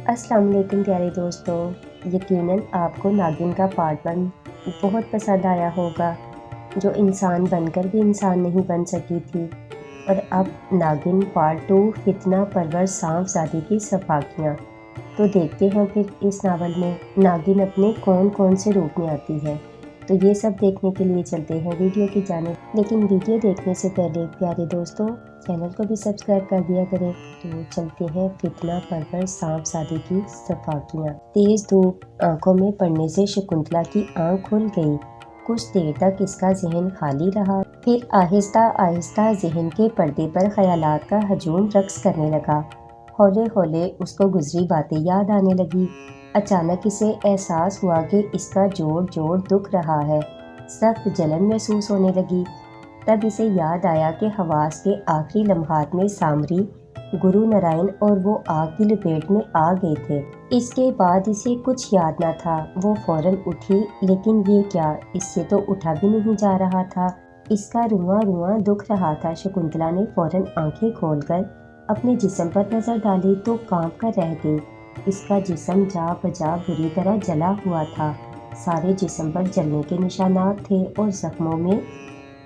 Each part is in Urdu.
السلام علیکم پیارے دوستوں، یقیناً آپ کو ناگن کا پارٹ 1 بہت پسند آیا ہوگا، جو انسان بن کر بھی انسان نہیں بن سکی تھی۔ اور اب ناگن پارٹ 2 فتنہ پرور سانپ زادی کی صفاقیاں۔ تو دیکھتے ہیں پھر اس ناول میں ناگن اپنے کون کون سے روپ میں آتی ہے۔ تو یہ سب دیکھنے کے لیے چلتے ہیں ویڈیو کی جانب، لیکن ویڈیو دیکھنے سے پہلے پیارے دوستوں چینل کو بھی سبسکرائب کر دیا کریں۔ تو چلتے ہیں فتنہ پرور سانپ زادی کی صفاقیاں۔ تیز دھوپ آنکھوں میں پڑنے سے شکنتلا کی آنکھ کھل گئی۔ کچھ دیر تک اس کا ذہن خالی رہا، پھر آہستہ آہستہ ذہن کے پردے پر خیالات کا ہجوم رقص کرنے لگا۔ ہولے ہولے اس کو گزری باتیں یاد آنے لگی۔ اچانک اسے احساس ہوا کہ اس کا جوڑ جوڑ دکھ رہا ہے، سخت جلن محسوس ہونے لگی۔ تب اسے یاد آیا کہ حواس کے آخری لمحات میں سامری، گرو نارائن اور وہ آگ کی لپیٹ میں آ گئے تھے۔ اس کے بعد اسے کچھ یاد نہ تھا۔ وہ فوراً اٹھی، لیکن یہ کیا، اس سے تو اٹھا بھی نہیں جا رہا تھا۔ اس کا رواں رواں دکھ رہا تھا۔ شکنتلا نے فوراً آنکھیں کھول کر اپنے جسم پر نظر ڈالی تو کانپ کر رہ گئی۔ اس کا جسم جا بجا بری طرح جلا ہوا تھا۔ سارے جسم پر جلنے کے نشانات تھے اور زخموں میں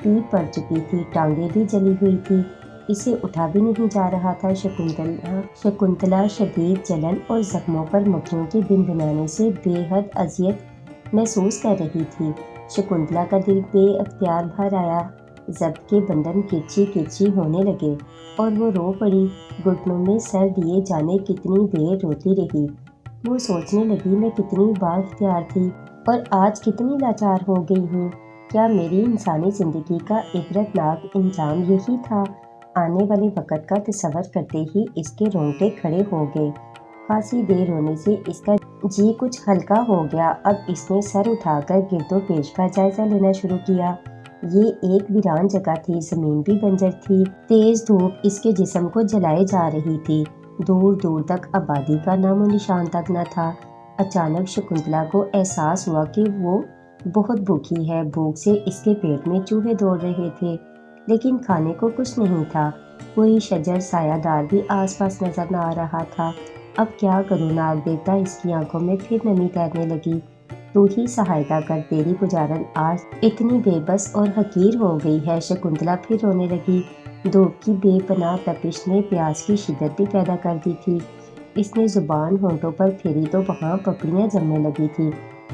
پیپ پڑ چکی تھی، ٹانگیں بھی جلی ہوئی تھی۔ اسے اٹھا بھی نہیں جا رہا تھا۔ شکنتلا شدید جلن اور زخموں پر مکھیوں کے بنبھنانے سے بے حد اذیت محسوس کر رہی تھی۔ شکنتلا کا دل بے اختیار بھر آیا، ضبط کے بندھن کرچی کرچی ہونے لگے اور وہ رو پڑی۔ گھٹنوں میں سر دیے جانے کتنی دیر روتی رہی۔ وہ سوچنے لگی، میں کتنی با اختیار تھی اور آج کتنی لاچار ہو گئی ہوں۔ کیا میری انسانی زندگی کا عبرتناک انجام یہی تھا؟ آنے والے وقت کا تصور کرتے ہی اس کے رونگٹے کھڑے ہو گئے۔ خاصی دیر ہونے سے اس کا جی کچھ ہلکا ہو گیا۔ اب اس نے سر اٹھا کر گرد و پیش کا جائزہ لینا شروع کیا۔ یہ ایک ویران جگہ تھی، زمین بھی بنجر تھی۔ تیز دھوپ اس کے جسم کو جلائے جا رہی تھی۔ دور دور تک آبادی کا نام و نشان تک نہ تھا۔ اچانک شکنتلا کو احساس ہوا کہ وہ بہت بھوکی ہے۔ بھوک سے اس کے پیٹ میں چوہے دوڑ رہے تھے، لیکن کھانے کو کچھ نہیں تھا۔ کوئی شجر سایہ دار بھی آس پاس نظر نہ آ رہا تھا۔ اب کیا کروں؟ ناگ دیوتا اس کی آنکھوں میں پھر نمی تیرنے لگی۔ تو ہی سہایتا کر، تیری پجارن آج اتنی بے بس اور حقیر ہو گئی ہے۔ شکنتلا پھر رونے لگی۔ دھوپ کی بے پناہ تپش نے پیاس کی شدت بھی پیدا کر دی تھی۔ اس نے زبان ہونٹوں پر پھیری تو وہاں پپڑیاں جمنے لگی تھی۔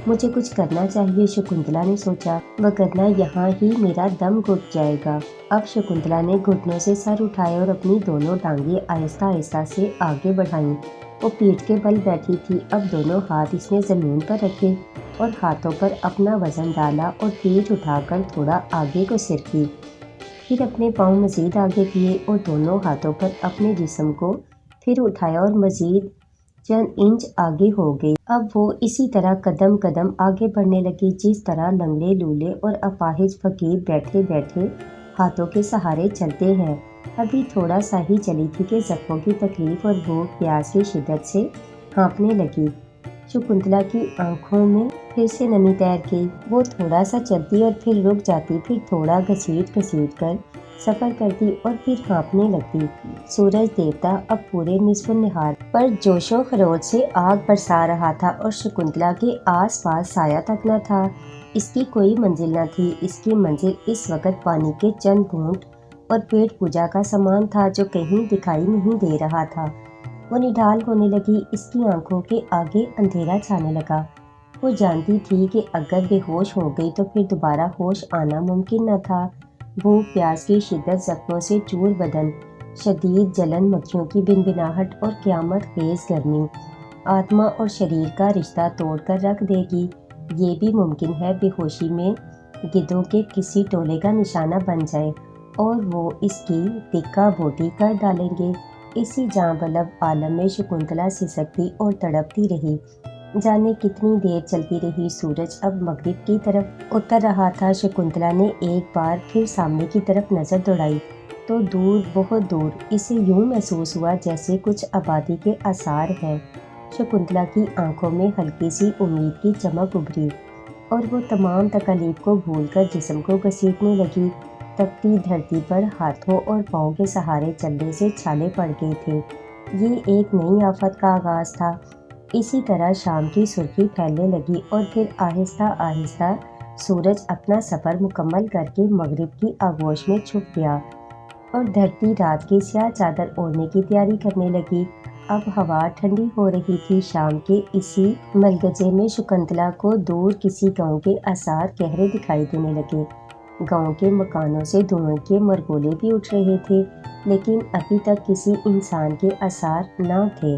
مجھے کچھ کرنا چاہیے، شکنتلا نے سوچا، وگرنہ یہاں ہی میرا دم گھٹ جائے گا۔ اب شکنتلا نے گھٹنوں سے سر اٹھائے اور اپنی دونوں ٹانگیں آہستہ آہستہ سے آگے بڑھائیں۔ وہ پیٹھ کے بل بیٹھی تھی۔ اب دونوں ہاتھ اس نے زمین پر رکھے اور ہاتھوں پر اپنا وزن ڈالا اور پیٹھ اٹھا کر تھوڑا آگے کو سرکی۔ پھر اپنے پاؤں مزید آگے کیے اور دونوں ہاتھوں پر اپنے جسم کو پھر اٹھایا اور مزید چند انچ آگے ہو گئی۔ اب وہ اسی طرح قدم قدم آگے بڑھنے لگی، جس طرح لنگڑے لولے اور اپاہج فقیر بیٹھے بیٹھے ہاتھوں کے سہارے چلتے ہیں۔ ابھی تھوڑا سا ہی چلی تھی کہ زخموں کی تکلیف اور بھوک پیاس کی شدت سے ہانپنے لگی۔ شکنتلا کی آنکھوں میں پھر سے نمی تیر گئی۔ وہ تھوڑا سا چلتی اور پھر رک جاتی، پھر تھوڑا گھسیٹ گھسیٹ کر سفر کرتی اور پھر ہانپنے لگتی۔ سورج دیوتا اب پورے نصف النہار پر جوش و خروش سے آگ برسا رہا تھا اور شکنتلا کے آس پاس سایہ تک نہ تھا۔ اس کی کوئی منزل نہ تھی۔ اس کی منزل اس وقت پانی کے چند گھونٹ اور پیٹ پوجا کا سامان تھا جو کہیں دکھائی نہیں دے رہا تھا۔ وہ نڈھال ہونے لگی، اس کی آنکھوں کے آگے اندھیرا چھانے لگا۔ وہ جانتی تھی کہ اگر بے ہوش ہو گئی تو پھر دوبارہ ہوش آنا ممکن نہ تھا۔ بھوک، پیاس کی شدت، زخموں سے چور بدن، شدید جلن، مکھیوں کی بنبناہٹ اور قیامت خیز گرمی آتما اور شریر کا رشتہ توڑ کر رکھ دے گی۔ یہ بھی ممکن ہے بے ہوشی میں گدھوں کے کسی ٹولے کا نشانہ بن جائے اور وہ اس کی ٹکا بوٹی کر ڈالیں گے۔ اسی جاں بلب عالم میں شکنتلا سسکتی اور تڑپتی رہی۔ جانے کتنی دیر چلتی رہی۔ سورج اب مغرب کی طرف اتر رہا تھا۔ شکنتلا نے ایک بار پھر سامنے کی طرف نظر دوڑائی تو دور، بہت دور، اسے یوں محسوس ہوا جیسے کچھ آبادی کے آثار ہیں۔ شکنتلا کی آنکھوں میں ہلکی سی امید کی چمک ابھری اور وہ تمام تکالیف کو بھول کر جسم کو گھسیٹنے لگی۔ تپتی دھرتی پر ہاتھوں اور پاؤں کے سہارے چلنے سے چھالے پڑ گئے تھے۔ یہ ایک نئی آفت کا آغاز تھا۔ اسی طرح شام کی سرخی پھیلنے لگی اور پھر آہستہ آہستہ سورج اپنا سفر مکمل کر کے مغرب کی آغوش میں چھپ گیا اور دھرتی رات کی سیاہ چادر اوڑھنے کی تیاری کرنے لگی۔ اب ہوا ٹھنڈی ہو رہی تھی۔ شام کے اسی ملگجے میں شکنتلا کو دور کسی گاؤں کے آثار گہرے دکھائی دینے لگے۔ گاؤں کے مکانوں سے دھوئیں کے مرگولے بھی اٹھ رہے تھے، لیکن ابھی تک کسی انسان کے آثار نہ تھے۔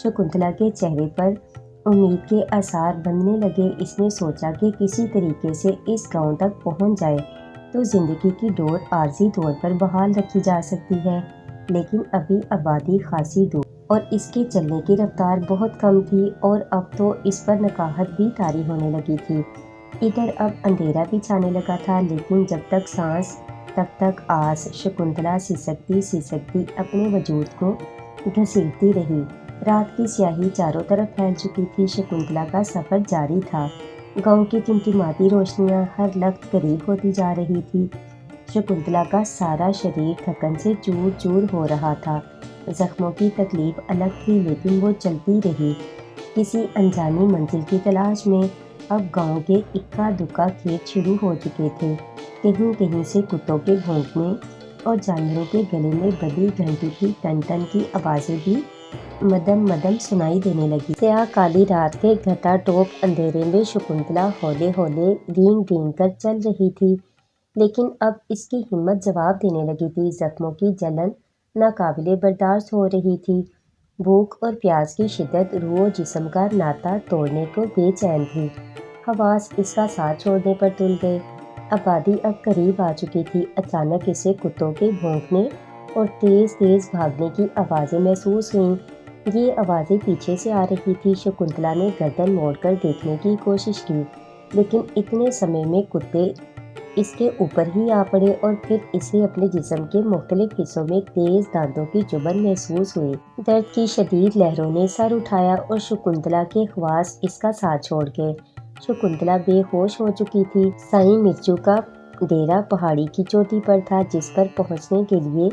شکنتلا کے چہرے پر امید کے آثار بننے لگے۔ اس نے سوچا کہ کسی طریقے سے اس گاؤں تک پہنچ جائے تو زندگی کی ڈور عارضی طور پر بحال رکھی جا سکتی ہے، لیکن ابھی آبادی خاصی دور اور اس کے چلنے کی رفتار بہت کم تھی، اور اب تو اس پر نکاہت بھی طاری ہونے لگی تھی۔ ادھر اب اندھیرا بھی چھانے لگا تھا، لیکن جب تک سانس تب تک آس۔ شکنتلا سسکتی اپنے وجود کو گھسیٹتی رہی۔ رات کی سیاہی چاروں طرف پھیل چکی تھی۔ شکنتلا کا سفر جاری تھا۔ گاؤں کی ٹمٹماتی روشنیاں ہر لمحہ قریب ہوتی جا رہی تھی۔ شکنتلا کا سارا شریر تھکن سے چور چور ہو رہا تھا۔ زخموں کی تکلیف الگ تھی، لیکن وہ چلتی رہی کسی انجانی منزل کی تلاش میں۔ اب گاؤں کے اکا دکا کھیت شروع ہو چکے تھے۔ کہیں کہیں سے کتوں کے بھونکنے اور جانوروں کے گلے میں بندھی گھنٹی کی ٹن ٹن کی آوازیں بھی مدم مدم سنائی دینے لگی۔ سیاہ کالی رات کے گھٹا ٹوپ اندھیرے میں شکنتلا ہولے ہولے رینگ رینگ کر چل رہی تھی، لیکن اب اس کی ہمت جواب دینے لگی تھی۔ زخموں کی جلن ناقابل برداشت ہو رہی تھی۔ بھوک اور پیاس کی شدت روح و جسم کا ناطہ توڑنے کو بے چین تھی۔ حواس اس کا ساتھ چھوڑنے پر تل گئے۔ آبادی اب قریب آ چکی تھی۔ اچانک اسے کتوں کے بھونکنے اور تیز تیز بھاگنے کی آوازیں محسوس ہوئیں۔ یہ آوازیں پیچھے سے آ رہی تھی۔ شکنتلا نے گردن موڑ کر دیکھنے کی کوشش کی، لیکن اتنے سمے میں کتے اس کے اوپر ہی آ پڑے اور پھر اسے اپنے جسم کے مختلف حصوں میں تیز دانتوں کی چبھن محسوس ہوئی۔ درد کی شدید لہروں نے سر اٹھایا اور شکنتلا کے حواس اس کا ساتھ چھوڑ گئے۔ شکنتلا بے ہوش ہو چکی تھی۔ سائیں مرچو کا ڈیرا پہاڑی کی چوٹی پر تھا، جس پر پہنچنے کے لیے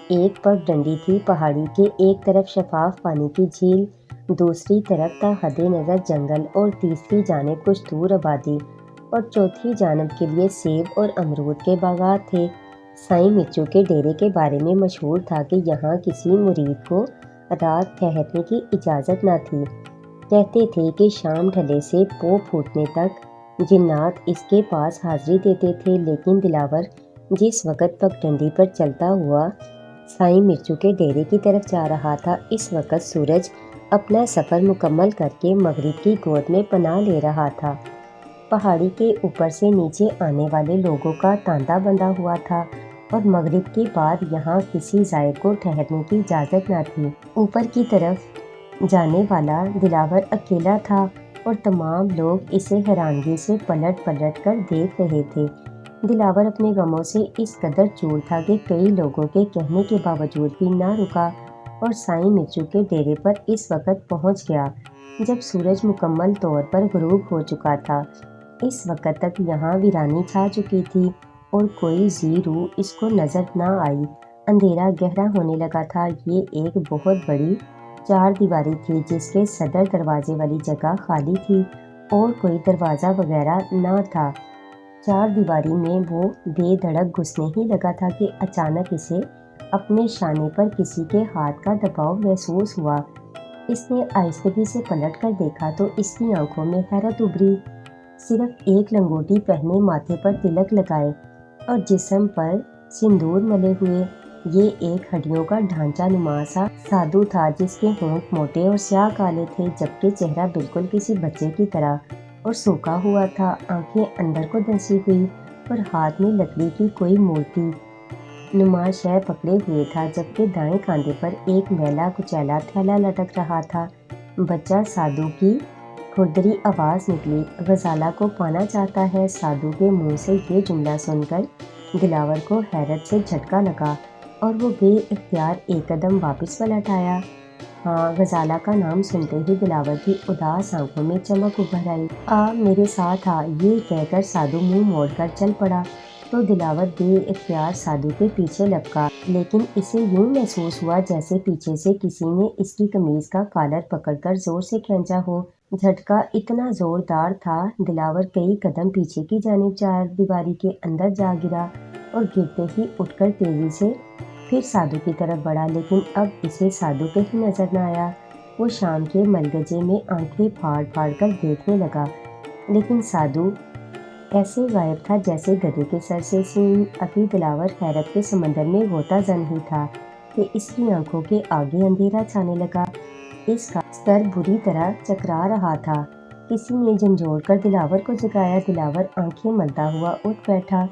ایک پگڈنڈی تھی۔ پہاڑی کے ایک طرف شفاف پانی کی جھیل، دوسری طرف تا حد نظر جنگل، اور تیسری جانب کچھ دور آبادی، اور چوتھی جانب کے لیے سیب اور امرود کے باغات تھے۔ سائیں مرچو کے ڈیرے کے بارے میں مشہور تھا کہ یہاں کسی مرید کو رات ٹھہرنے کی اجازت نہ تھی۔ کہتے تھے کہ شام ڈھلے سے پو پھوٹنے تک جنات اس کے پاس حاضری دیتے تھے، لیکن دلاور جس وقت پگڈنڈی پر چلتا ہوا سائیں مرچو کے ڈیرے کی طرف جا رہا تھا، اس وقت سورج اپنا سفر مکمل کر کے مغرب کی گود میں پناہ لے رہا تھا۔ پہاڑی کے اوپر سے نیچے آنے والے لوگوں کا تانتا بندھا ہوا تھا، اور مغرب کے بعد یہاں کسی زائر کو ٹھہرنے کی اجازت نہ تھی۔ اوپر کی طرف جانے والا دلاور اکیلا تھا، اور تمام لوگ اسے حیرانگی سے پلٹ پلٹ کر دیکھ رہے تھے۔ دلاور اپنے غموں سے اس قدر چور تھا کہ کئی لوگوں کے کہنے کے باوجود بھی نہ رکا اور سائیں مرچو کے ڈیرے پر اس وقت پہنچ گیا جب سورج مکمل طور پر غروب ہو چکا تھا۔ اس وقت تک یہاں ویرانی چھا چکی تھی اور کوئی ذی روح اس کو نظر نہ آئی۔ اندھیرا گہرا ہونے لگا تھا۔ یہ ایک بہت بڑی چار دیواری تھی، جس کے صدر دروازے والی جگہ خالی تھی اور کوئی دروازہ وغیرہ نہ تھا۔ چار دیواری میں وہ بے دھڑک گھسنے ہی لگا تھا کہ اچانک اسے اپنے شانے پر کسی کے ہاتھ کا دباؤ محسوس ہوا۔ اس نے آہستگی سے پلٹ کر دیکھا تو اس کی آنکھوں میں حیرت ابھری۔ صرف ایک لنگوٹی پہنے، ماتھے پر تلک لگائے اور جسم پر سندور ملے ہوئے یہ ایک ہڈیوں کا ڈھانچہ نما سا سادھو تھا، جس کے ہونٹ موٹے اور سیاہ کالے تھے، جبکہ چہرہ بالکل کسی بچے کی طرح اور سوکھا ہوا تھا۔ آنکھیں اندر کو دھنسی ہوئی اور ہاتھ میں لکڑی کی کوئی مورتی نما شے پکڑے ہوئے تھا، جبکہ دائیں کاندھے پر ایک میلا کچیلا تھیلا لٹک رہا تھا۔ بچہ سادھو کی کھردری آواز نکلی، غزالہ کو پانا چاہتا ہے۔ سادھو کے منہ سے یہ جملہ سن کر دلاور کو حیرت سے جھٹکا لگا اور وہ بے اختیار ایک قدم واپس پلٹ آیا۔ ہاں، غزالہ کا نام سنتے ہی دلاور کی اداس آنکھوں میں چمک ابھر آئی۔ آ میرے ساتھ آ، یہ کہہ کر سادھو منہ موڑ کر چل پڑا۔ تو دلاور بے اختیار سادو کے پیچھے لپکا، لیکن اسے یوں محسوس ہوا جیسے پیچھے سے کسی نے اس کی قمیض کا کالر پکڑ کر زور سے کھینچا ہو۔ جھٹکا اتنا زوردار تھا، دلاور کئی قدم پیچھے کی جانب چار دیواری کے اندر جا گرا اور گرتے ہی اٹھ کر تیزی سے پھر سادو کی طرف بڑھا، لیکن اب اسے سادو کہیں نظر نہ آیا۔ وہ شام کے ملگجے میں آنکھیں پھاڑ پھاڑ کر دیکھنے لگا، لیکن سادو ایسے غائب تھا جیسے گدھے کے سر سے سینگ۔ ابھی دلاور حیرت کے سمندر میں غوطہ زن ہی تھا کہ اس کی آنکھوں کے آگے اندھیرا چھانے لگا، اس کا سر بری طرح چکرا رہا تھا۔ کسی نے جھنجھوڑ کر دلاور کو جگایا۔ دلاور آنکھیں ملتا ہوا اٹھ بیٹھا،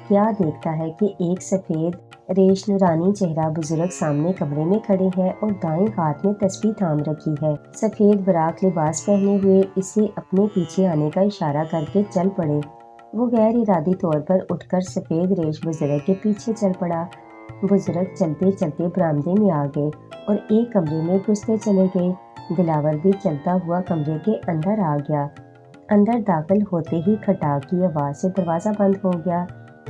کیا دیکھتا ہے کہ ایک سفید ریش نورانی چہرہ بزرگ سامنے کمرے میں کھڑے ہے اور دائیں ہاتھ میں تسبیح تھام رکھی ہے۔ سفید براق لباس پہنے ہوئے اسے اپنے پیچھے آنے کا اشارہ کر کے چل پڑے۔ وہ غیر ارادی طور پر اٹھ کر سفید ریش بزرگ کے پیچھے چل پڑا۔ بزرگ چلتے چلتے برآمدے میں آ گئے اور ایک کمرے میں گھستے چلے گئے۔ دلاور بھی چلتا ہوا کمرے کے اندر آ گیا۔ اندر داخل ہوتے ہی کھٹاک کی آواز سے دروازہ بند ہو گیا۔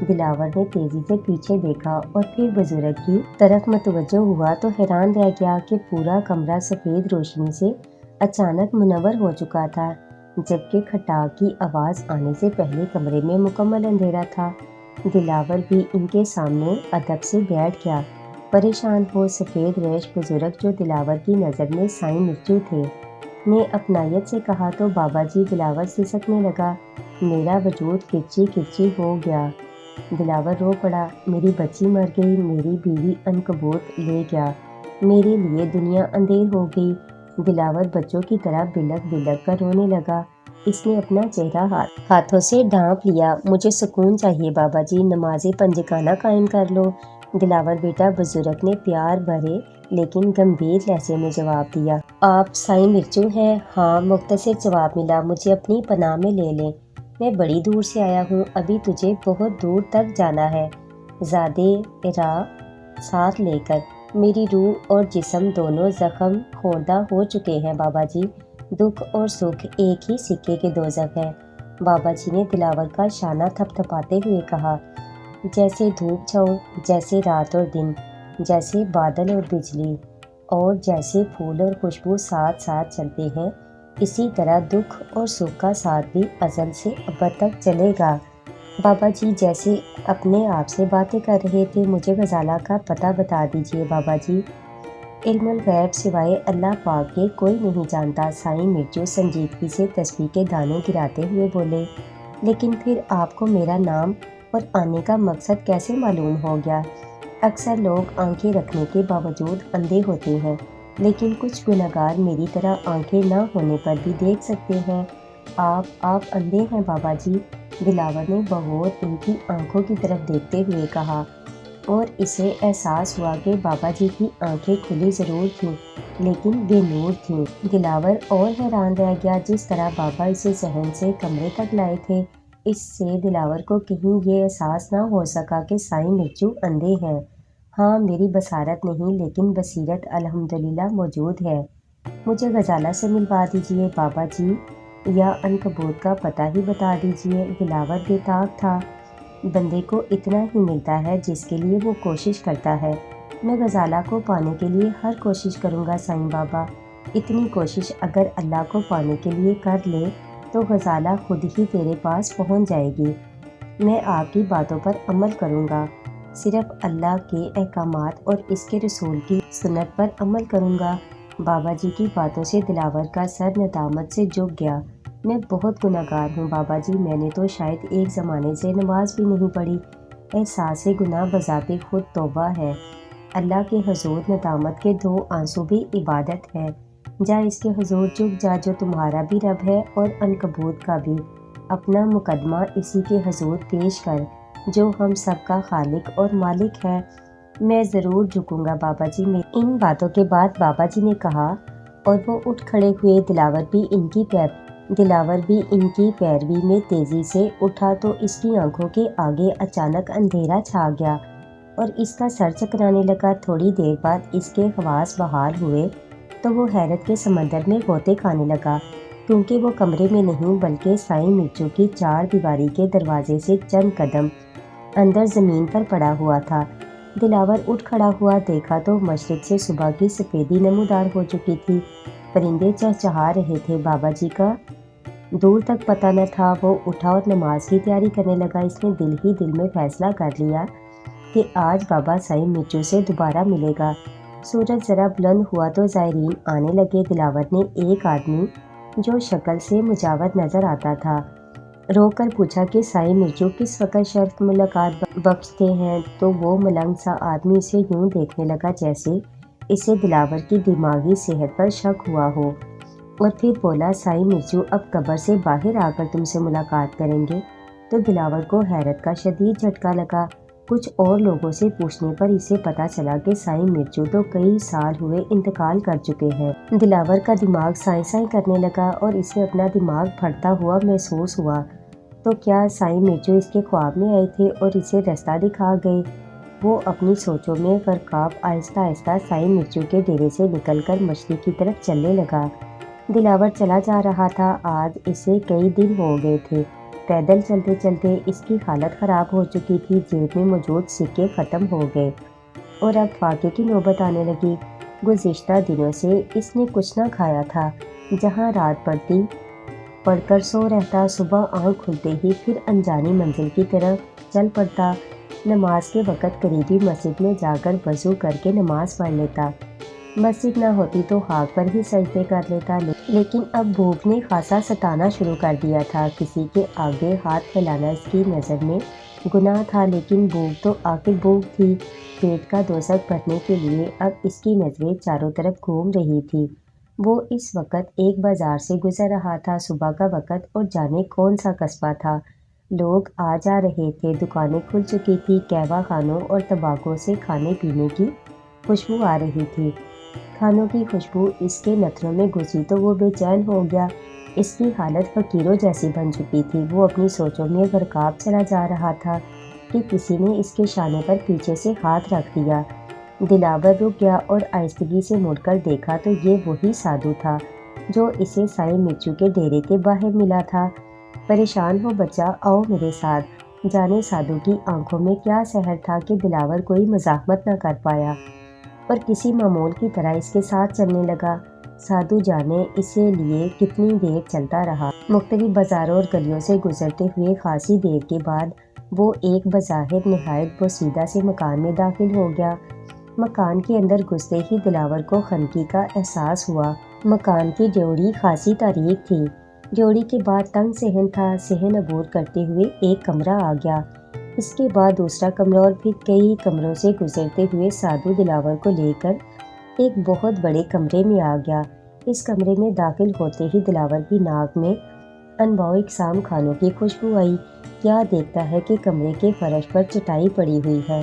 دلاور نے تیزی سے پیچھے دیکھا اور پھر بزرگ کی طرف متوجہ ہوا تو حیران رہ گیا کہ پورا کمرہ سفید روشنی سے اچانک منور ہو چکا تھا، جبکہ کھٹاک کی آواز آنے سے پہلے کمرے میں مکمل اندھیرا تھا۔ دلاور بھی ان کے سامنے ادب سے بیٹھ گیا۔ پریشان ہو سفید ریش بزرگ، جو دلاور کی نظر میں سائیں مرچو تھے، نے اپنائیت سے کہا تو بابا جی۔ دلاور سسکنے لگا، میرا وجود کرچی کرچی ہو گیا۔ دلاور رو پڑا، میری بچی مر گئی، میری بیوی عنکبوت لے گیا، میرے لیے دنیا اندھیر ہو گئی۔ دلاور بچوں کی طرح بلک بلک کر رونے لگا۔ اس نے اپنا چہرہ ہاتھوں سے ڈھانپ لیا، مجھے سکون چاہیے بابا جی، نماز پنجگانہ قائم کر لو۔ دلاور بیٹا، بزرگ نے پیار بھرے لیکن گمبھیر لہجے میں جواب دیا۔ آپ سائیں مرچو ہیں؟ ہاں، مختصر جواب ملا، مجھے اپنی پناہ میں لے لیں، میں بڑی دور سے آیا ہوں، ابھی تجھے بہت دور تک جانا ہے، زادے راہ ساتھ لے کر۔ میری روح اور جسم دونوں زخم خوردہ ہو چکے ہیں بابا جی، دکھ اور سکھ ایک ہی سکے کے دو زخم ہیں۔ بابا جی نے دلاور کا شانہ تھپ تھپاتے ہوئے کہا، جیسے دھوپ چھاؤں، جیسے رات اور دن، جیسے بادل اور بجلی، اور جیسے پھول اور خوشبو ساتھ ساتھ چلتے ہیں، اسی طرح دکھ اور سکھ کا ساتھ بھی ازل سے ابد تک چلے گا۔ بابا جی جیسے اپنے آپ سے باتیں کر رہے تھے، مجھے غزالہ کا پتہ بتا دیجیے بابا جی۔ علم الغیب سوائے اللہ پاک کے کوئی نہیں جانتا۔ سائیں مرچو سنجیدگی سے تسبیح کے دانے گراتے ہوئے بولے، لیکن پھر آپ کو میرا نام اور آنے کا مقصد کیسے معلوم ہو گیا؟ اکثر لوگ آنکھیں رکھنے کے باوجود اندھے ہوتے ہیں، لیکن کچھ گنہگار میری طرح آنکھیں نہ ہونے پر بھی دیکھ سکتے ہیں۔ آپ اندھے ہیں بابا جی؟ دلاور نے بغور ان کی آنکھوں کی طرف دیکھتے ہوئے کہا، اور اسے احساس ہوا کہ بابا جی کی آنکھیں کھلی ضرور تھیں لیکن بے نور تھیں۔ دلاور اور حیران رہ گیا، جس طرح بابا اسے ذہن سے کمرے تک لائے تھے، اس سے دلاور کو کہیں یہ احساس نہ ہو سکا کہ سائیں مرچو اندھے ہیں۔ ہاں، میری بصارت نہیں لیکن بصیرت الحمدللہ موجود ہے، مجھے غزالہ سے ملوا دیجیے بابا جی، یا عنکبوت کا پتہ ہی بتا دیجیے۔ دلاور بے طاق تھا، بندے کو اتنا ہی ملتا ہے جس کے لیے وہ کوشش کرتا ہے، میں غزالہ کو پانے کے لیے ہر کوشش کروں گا سائیں بابا۔ اتنی کوشش اگر اللہ کو پانے کے لیے کر لے تو غزالہ خود ہی تیرے پاس پہنچ جائے گی، میں آپ کی باتوں پر عمل کروں گا، صرف اللہ کے احکامات اور اس کے رسول کی سنت پر عمل کروں گا۔ بابا جی کی باتوں سے دلاور کا سر ندامت سے جھک گیا، میں بہت گنہگار ہوں بابا جی، میں نے تو شاید ایک زمانے سے نماز بھی نہیں پڑھی، احساس گناہ بذات خود توبہ ہے، اللہ کے حضور ندامت کے دو آنسو بھی عبادت ہے، جا اس کے حضور جھک جا جو تمہارا بھی رب ہے اور عنکبوت کا بھی، اپنا مقدمہ اسی کے حضور پیش کر جو ہم سب کا خالق اور مالک ہے۔ میں ضرور جھکوں گا بابا جی۔ ان باتوں کے بعد بابا جی نے کہا اور وہ اٹھ کھڑے ہوئے۔ دلاور بھی ان کی پیروی میں تیزی سے اٹھا تو اس کی آنکھوں کے آگے اچانک اندھیرا چھا گیا اور اس کا سر چکرانے لگا۔ تھوڑی دیر بعد اس کے حواس بحال ہوئے تو وہ حیرت کے سمندر میں غوطے کھانے لگا، کیونکہ وہ کمرے میں نہیں بلکہ سائیں مرچو کی چار دیواری کے دروازے سے چند قدم اندر زمین پر پڑا ہوا تھا۔ دلاور اٹھ کھڑا ہوا، دیکھا تو مشرق سے صبح کی سفیدی نمودار ہو چکی تھی۔ پرندے چہچہا رہے تھے۔ بابا جی کا دور تک پتہ نہ تھا۔ وہ اٹھا اور نماز کی تیاری کرنے لگا۔ اس نے دل ہی دل میں فیصلہ کر لیا کہ آج بابا سائیں مرچو سے دوبارہ ملے گا۔ سورج ذرا بلند ہوا تو زائرین آنے لگے۔ دلاور نے ایک آدمی جو شکل سے مجاور نظر آتا تھا روک کر پوچھا کہ سائیں مرچو کس وقت شرف ملاقات بخشتے ہیں، تو وہ ملنگ سا آدمی اسے یوں دیکھنے لگا جیسے اسے دلاور کی دماغی صحت پر شک ہوا ہو، اور پھر بولا، سائیں مرچو اب قبر سے باہر آ کر تم سے ملاقات کریں گے؟ تو دلاور کو حیرت کا شدید جھٹکا لگا۔ کچھ اور لوگوں سے پوچھنے پر اسے پتہ چلا کہ سائیں مرچو تو کئی سال ہوئے انتقال کر چکے ہیں۔ دلاور کا دماغ سائیں سائیں کرنے لگا اور اسے اپنا دماغ پھٹتا ہوا محسوس ہوا۔ تو کیا سائیں مرچو اس کے خواب میں آئے تھے اور اسے رستہ دکھا گئے؟ وہ اپنی سوچوں میں غرقاب آہستہ آہستہ سائیں مرچو کے ڈیرے سے نکل کر مشرق کی طرف چلنے لگا۔ دلاور چلا جا رہا تھا۔ آج اسے کئی دن ہو گئے تھے۔ پیدل چلتے چلتے اس کی حالت خراب ہو چکی تھی۔ جیب میں موجود سکے ختم ہو گئے اور اب فاقے کی نوبت آنے لگی۔ گزشتہ دنوں سے اس نے کچھ نہ کھایا تھا۔ جہاں رات پڑ کر سو رہتا، صبح آنکھ کھلتے ہی پھر انجانی منزل کی طرف چل پڑتا۔ نماز کے وقت قریبی مسجد میں جا کر وضو کر کے نماز پڑھ لیتا۔ مسجد نہ ہوتی تو خاک پر ہی سجدے کر لیتا، لیکن اب بھوک نے خاصا ستانا شروع کر دیا تھا۔ کسی کے آگے ہاتھ پھیلانا اس کی نظر میں گناہ تھا، لیکن بھوک تو آخر بھوک تھی۔ پیٹ کا دوزخ بھرنے کے لیے اب اس کی نظریں چاروں طرف گھوم رہی تھی۔ وہ اس وقت ایک بازار سے گزر رہا تھا۔ صبح کا وقت اور جانے کون سا قصبہ تھا۔ لوگ آ جا رہے تھے، دکانیں کھل چکی تھی۔ قہوہ خانوں اور طباخوں سے کھانے پینے کی خوشبو آ رہی تھی۔ کھانوں کی خوشبو اس کے نتھنوں میں گھسی تو وہ بے چین ہو گیا۔ اس کی حالت فقیروں جیسی بن چکی تھی۔ وہ اپنی سوچوں میں غرقاب چلا جا رہا تھا کہ کسی نے اس کے شانے پر پیچھے سے ہاتھ رکھ دیا۔ دلاور رک گیا اور آہستگی سے مڑ کر دیکھا تو یہ وہی سادھو تھا جو اسے سائیں مرچو کے ڈیرے کے باہر ملا تھا۔ پریشان ہو بچہ، آؤ میرے ساتھ۔ جانے سادھو کی آنکھوں میں کیا سحر تھا کہ دلاور کوئی مزاحمت نہ کر پایا اور کسی معمول کی طرح اس کے ساتھ چلنے لگا۔ سادھو جانے اسے لیے کتنی دیر چلتا رہا۔ مختلف بازاروں اور گلیوں سے گزرتے ہوئے خاصی دیر کے بعد وہ ایک بظاہر نہایت بوسیدہ سے مکان میں داخل ہو گیا۔ مکان کے اندر گھستے ہی دلاور کو خنقی کا احساس ہوا۔ مکان کی ڈیوڑی خاصی تاریک تھی۔ ڈیوڑی کے بعد تنگ صحن تھا۔ صحن عبور کرتے ہوئے ایک کمرہ آ گیا، اس کے بعد دوسرا کمرہ اور پھر کئی کمروں سے گزرتے ہوئے سادھو دلاور کو لے کر ایک بہت بڑے کمرے میں آ گیا۔ اس کمرے میں داخل ہوتے ہی دلاور کی ناک میں انواع و اقسام کھانوں کی خوشبو آئی۔ کیا دیکھتا ہے کہ کمرے کے فرش پر چٹائی پڑی ہوئی ہے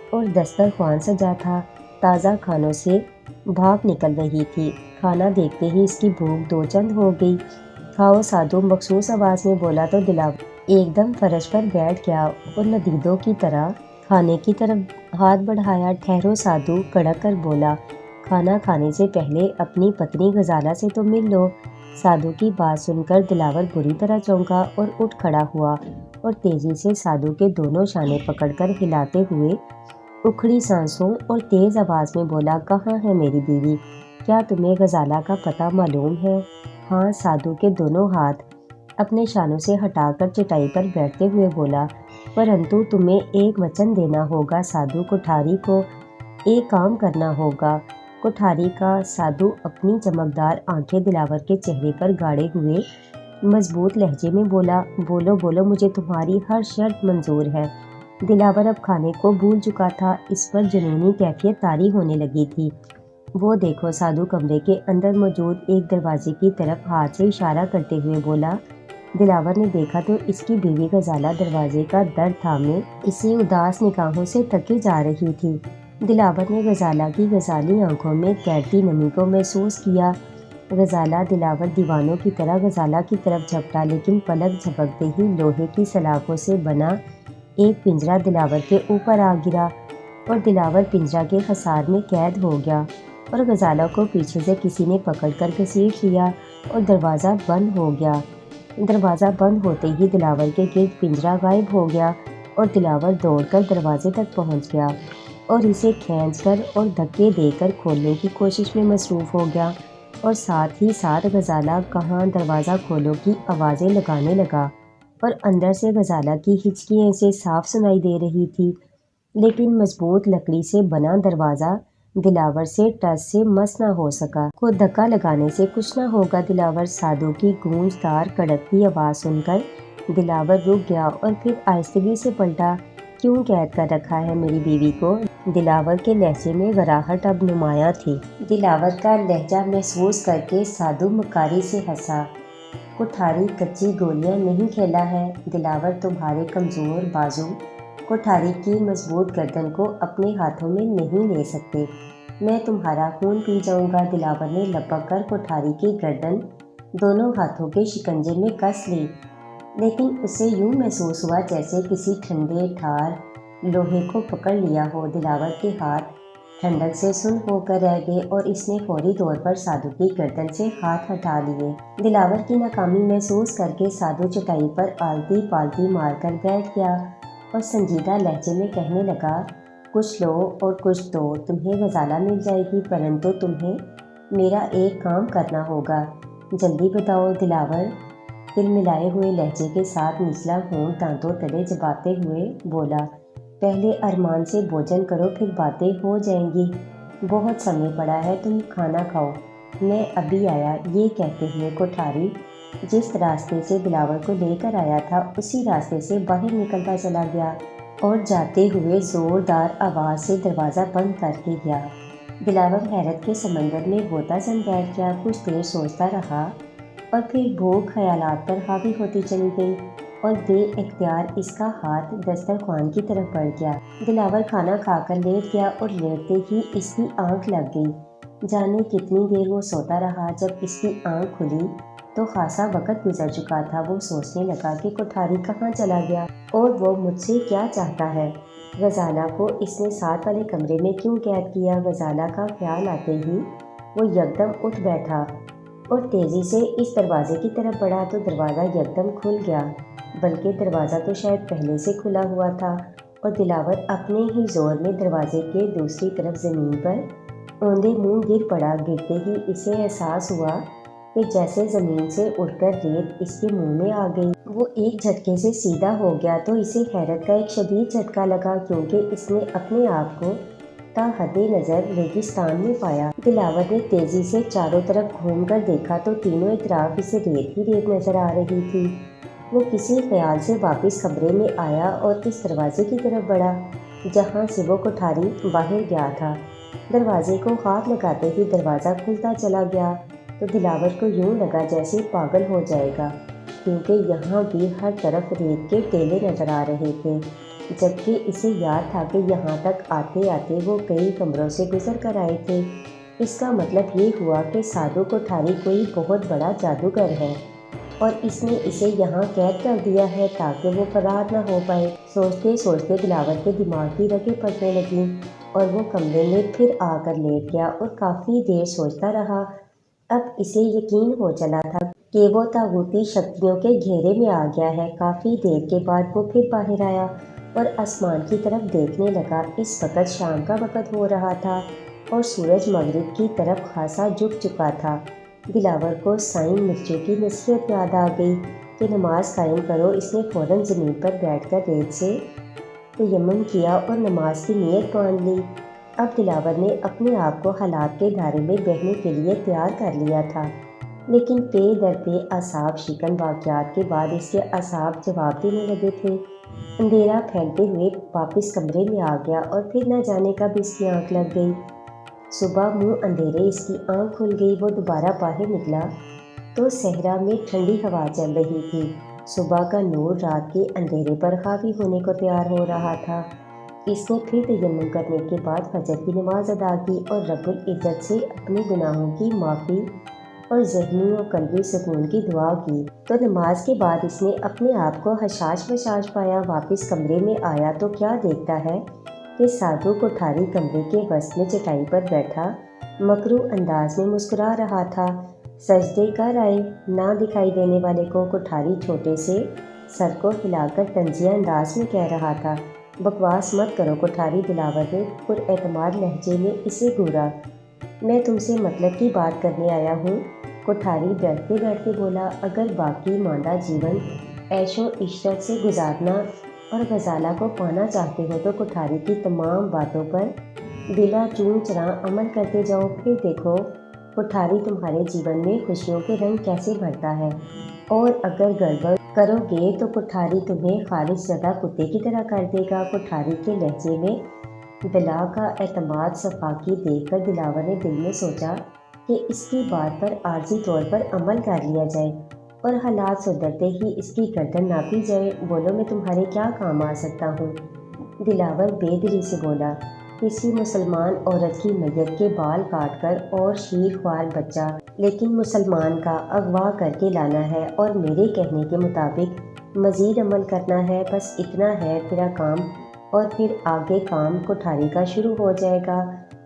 اور دسترخوان سجا تھا۔ تازہ کھانوں سے بھاپ نکل رہی تھی۔ کھانا دیکھتے ہی اس کی بھوک دو چند ہو گئی۔ کھاؤ سادھو مخصوص آواز میں بولا تو دلاور ایک دم فرش پر بیٹھ گیا اور ندیدوں کی طرح کھانے کی طرف ہاتھ بڑھایا۔ ٹھہرو سادھو کڑک کر بولا، کھانا کھانے سے پہلے اپنی پتنی غزالہ سے تو مل لو۔ سادھو کی بات سن کر دلاور بری طرح چونکا اور اٹھ کھڑا ہوا اور تیزی سے سادھو کے دونوں شانے پکڑ کر ہلاتے ہوئے اکھڑی سانسوں اور تیز آواز میں بولا، کہاں ہے میری بیوی؟ کیا تمہیں غزالہ کا پتہ معلوم ہے؟ ہاں، سادھو کے دونوں ہاتھ اپنے شانوں سے ہٹا کر چٹائی پر بیٹھتے ہوئے بولا، پرنتو تمہیں ایک وچن دینا ہوگا سادھو کوٹھاری کو، ایک کام کرنا ہوگا۔ کوٹھاری کا سادھو اپنی چمکدار آنکھیں دلاور کے چہرے پر گاڑے ہوئے مضبوط لہجے میں بولا، بولو بولو، مجھے تمہاری ہر شرط منظور ہے۔ دلاور اب کھانے کو بھول چکا تھا۔ اس پر جنونی کیفیت طاری ہونے لگی تھی۔ وہ دیکھو، سادھو کمرے کے اندر موجود ایک دروازے کی طرف ہاتھ سے اشارہ کرتے ہوئے بولا۔ دلاور نے دیکھا تو اس کی بیوی غزالہ دروازے کا در تھامے اسی اداس نگاہوں سے تکی جا رہی تھی۔ دلاور نے غزالہ کی غزالی آنکھوں میں تیرتی نمی کو محسوس کیا۔ غزالہ دلاور دیوانوں کی طرح غزالہ کی طرف جھپٹا، لیکن پلک جھپکتے ہی لوہے کی سلاخوں سے بنا ایک پنجرہ دلاور کے اوپر آ گرا اور دلاور پنجرہ کے حصار میں قید ہو گیا اور غزالہ کو پیچھے سے کسی نے پکڑ کر گھسیٹ لیا اور دروازہ بند ہو گیا۔ دروازہ بند ہوتے ہی دلاور کے گرد پنجرہ غائب ہو گیا۔ اور دلاور دوڑ کر دروازے تک پہنچ گیا اور اسے کھینچ کر اور دھکے دے کر کھولنے کی کوشش میں مصروف ہو گیا، اور ساتھ ہی ساتھ غزالہ کہاں دروازہ کھولو کی آوازیں لگانے لگا، اور اندر سے غزالہ کی ہچکیاں اسے صاف سنائی دے رہی تھی، لیکن مضبوط لکڑی سے بنا دروازہ دلاور سے ٹس سے مس نہ ہو سکا۔ کو دھکا لگانے سے کچھ نہ ہوگا۔ دلاور سادو کی گونجدار کڑکتی آواز سن کر دلاور رک گیا اور پھر آہستگی سے پلٹا۔ کیوں قید کر رکھا ہے میری بیوی کو؟ دلاور کے لہجے میں غراہٹ اب نمایاں تھی۔ دلاور کا لہجہ محسوس کر کے سادو مکاری سے ہنسا۔ کوٹھاری کچی گولیاں نہیں کھیلا ہے۔ دلاور تمہارے کمزور بازو کوٹھاری کی مضبوط گردن کو اپنے ہاتھوں میں نہیں لے سکتے۔ میں تمہارا خون پی جاؤں گا۔ دلاور نے لپک کر کوٹھاری کی گردن دونوں ہاتھوں کے شکنجے میں کس لی، لیکن اسے یوں محسوس ہوا جیسے کسی ٹھنڈے ٹھار لوہے کو پکڑ لیا ہو۔ دلاور کے ہاتھ ٹھنڈک سے سن ہو کر رہ گئے اور اس نے فوری طور پر سادو کی گردن سے ہاتھ ہٹا لیے۔ دلاور کی ناکامی محسوس کر کے سادو چٹائی پر آلتی پالتی مار کر بیٹھ گیا اور سنجیدہ لہجے میں کہنے لگا، کچھ لو اور کچھ دو، تمہیں غزالہ مل جائے گی، پرنتو تمہیں میرا ایک کام کرنا ہوگا۔ جلدی بتاؤ۔ دلاور تلملائے ہوئے لہجے کے ساتھ نچلا ہونٹ دانتوں تلے چباتے ہوئے بولا، پہلے ارمان سے بھوجن کرو، پھر باتیں ہو جائیں گی۔ بہت سمے پڑا ہے، تم کھانا کھاؤ، میں ابھی آیا۔ یہ کہتے ہوئے کوٹھاری جس راستے سے دلاور کو لے کر آیا تھا اسی راستے سے باہر نکلتا چلا گیا اور جاتے ہوئے زوردار آواز سے دروازہ بند کر کے گیا۔ دلاور حیرت کے سمندر میں غوطہ زن بیٹھ گیا۔ کچھ دیر سوچتا رہا اور پھر بھوک خیالات پر حاوی ہوتی چلی گئی اور بے اختیار اس کا ہاتھ دسترخوان کی طرف بڑھ گیا۔ دلاور کھانا کھا کر لیٹ گیا اور لیٹتے ہی اس کی آنکھ لگ گئی۔ جانے کتنی دیر وہ سوتا رہا۔ جب اس کی آنکھ کھلی تو خاصا وقت گزر چکا تھا۔ وہ سوچنے لگا کہ کوٹھاری کہاں چلا گیا اور وہ مجھ سے کیا چاہتا ہے؟ غزالہ کو اس نے ساتھ والے کمرے میں کیوں قید کیا؟ غزالہ کا خیال آتے ہی وہ یکدم اٹھ بیٹھا اور تیزی سے اس دروازے کی طرف بڑھا تو دروازہ یکدم کھل گیا، بلکہ دروازہ تو شاید پہلے سے کھلا ہوا تھا، اور دلاور اپنے ہی زور میں دروازے کے دوسری طرف زمین پر اوندے منہ گر پڑا۔ گرتے ہی اسے احساس ہوا کہ جیسے زمین سے اٹھ کر ریت اس کے منہ میں آ گئی۔ وہ ایک جھٹکے سے سیدھا ہو گیا تو اسے حیرت کا ایک شدید جھٹکا لگا، کیونکہ اس نے اپنے آپ کو تا حد نظر ریگستان میں پایا۔ دلاور نے تیزی سے چاروں طرف گھوم کر دیکھا تو تینوں اطراف اسے ریت ہی ریت نظر آ رہی تھی۔ وہ کسی خیال سے واپس کمرے میں آیا اور اس دروازے کی طرف بڑھا جہاں سے وہ کوٹھاری باہر گیا تھا۔ دروازے کو ہاتھ لگاتے ہی دروازہ کھلتا چلا گیا تو دلاور کو یوں لگا جیسے پاگل ہو جائے گا، کیونکہ یہاں بھی ہر طرف ریت کے ٹیلے نظر آ رہے تھے، جبکہ اسے یاد تھا کہ یہاں تک آتے آتے وہ کئی کمروں سے گزر کر آئے تھے۔ اس کا مطلب یہ ہوا کہ سادو کوٹھاری کوئی بہت بڑا جادوگر ہے اور اس نے اسے یہاں قید کر دیا ہے تاکہ وہ فرار نہ ہو پائے۔ سوچتے سوچتے دلاور کے دماغ کی رگیں پھٹنے لگیں اور وہ کمرے میں پھر آ کر لیٹ گیا اور کافی دیر سوچتا رہا۔ اب اسے یقین ہو چلا تھا کہ وہ طاغوتی شکتیوں کے گھیرے میں آ گیا ہے۔ کافی دیر کے بعد وہ پھر باہر آیا اور آسمان کی طرف دیکھنے لگا۔ اس وقت شام کا وقت ہو رہا تھا اور سورج مغرب کی طرف خاصا جھک چکا تھا۔ دلاور کو سائیں مرچو کی نصیحت یاد آ گئی کہ نماز قائم کرو۔ اس نے فوراً زمین پر بیٹھ کر ریت سے تیمم کیا اور نماز کی نیت باندھ لی۔ اب دلاور نے اپنے آپ کو حالات کے دھارے میں بہنے کے لیے تیار کر لیا تھا، لیکن پے در پے اعصاب شکن واقعات کے بعد اس کے اعصاب جواب دینے لگے تھے۔ اندھیرا پھیلتے ہوئے واپس کمرے میں آ گیا اور پھر نہ جانے کب اس کی آنکھ لگ گئی۔ صبح منہ اندھیرے اس کی آنکھ کھل گئی۔ وہ دوبارہ باہر نکلا تو صحرا میں ٹھنڈی ہوا چل رہی تھی۔ صبح کا نور رات کے اندھیرے پر حاوی ہونے کو تیار ہو رہا تھا۔ اس نے پھر تیمم کرنے کے بعد فجر کی نماز ادا کی اور رب العزت سے اپنے گناہوں کی معافی اور ذہنی و قلبی سکون کی دعا کی۔ تو نماز کے بعد اس نے اپنے آپ کو حشاش بشاش پایا۔ واپس کمرے میں آیا تو کیا دیکھتا ہے کہ سادو کوٹھاری کمرے کے وسط میں چٹائی پر بیٹھا مکروہ انداز میں مسکرا رہا تھا۔ سجدے کر آئے نہ دکھائی دینے والے کو کوٹھاری چھوٹے سے سر کو ہلا کر طنزیہ انداز میں کہہ رہا تھا۔ بکواس مت کرو کوٹھاری، دلاور نے پر اعتماد لہجے میں اسے گھورا۔ میں تم سے مطلب کی بات کرنے آیا ہوں، کوٹھاری بیٹھتے بیٹھتے بولا۔ اگر باقی ماندہ جیون عیش و عشرت سے گزارنا اور غزالہ کو پانا چاہتے ہو تو کوٹھاری کی تمام باتوں پر بلا چون چرا عمل کرتے جاؤ، پھر دیکھو کوٹھاری تمہارے جیون میں خوشیوں کے رنگ کیسے بھرتا ہے، اور اگر گڑبڑ کرو گے تو کوٹھاری تمہیں خارج زدہ کتے کی طرح کر دے گا۔ کوٹھاری کے لہجے میں دلا کا اعتماد صفاقی دیکھ کر دلاور نے دل میں سوچا کہ اس کی بات پر عارضی طور پر عمل کر لیا جائے اور حالات سدھرتے ہی اس کی گردن ناپی جائے۔ بولو میں تمہارے کیا کام آ سکتا ہوں؟ دلاور بے دلی سے بولا۔ کسی مسلمان عورت کی میت کے بال کاٹ کر اور شیر خوار بچہ لیکن مسلمان کا اغوا کر کے لانا ہے اور میرے کہنے کے مطابق مزید عمل کرنا ہے، بس اتنا ہے تیرا کام، اور پھر آگے کام کوٹھاری کا شروع ہو جائے گا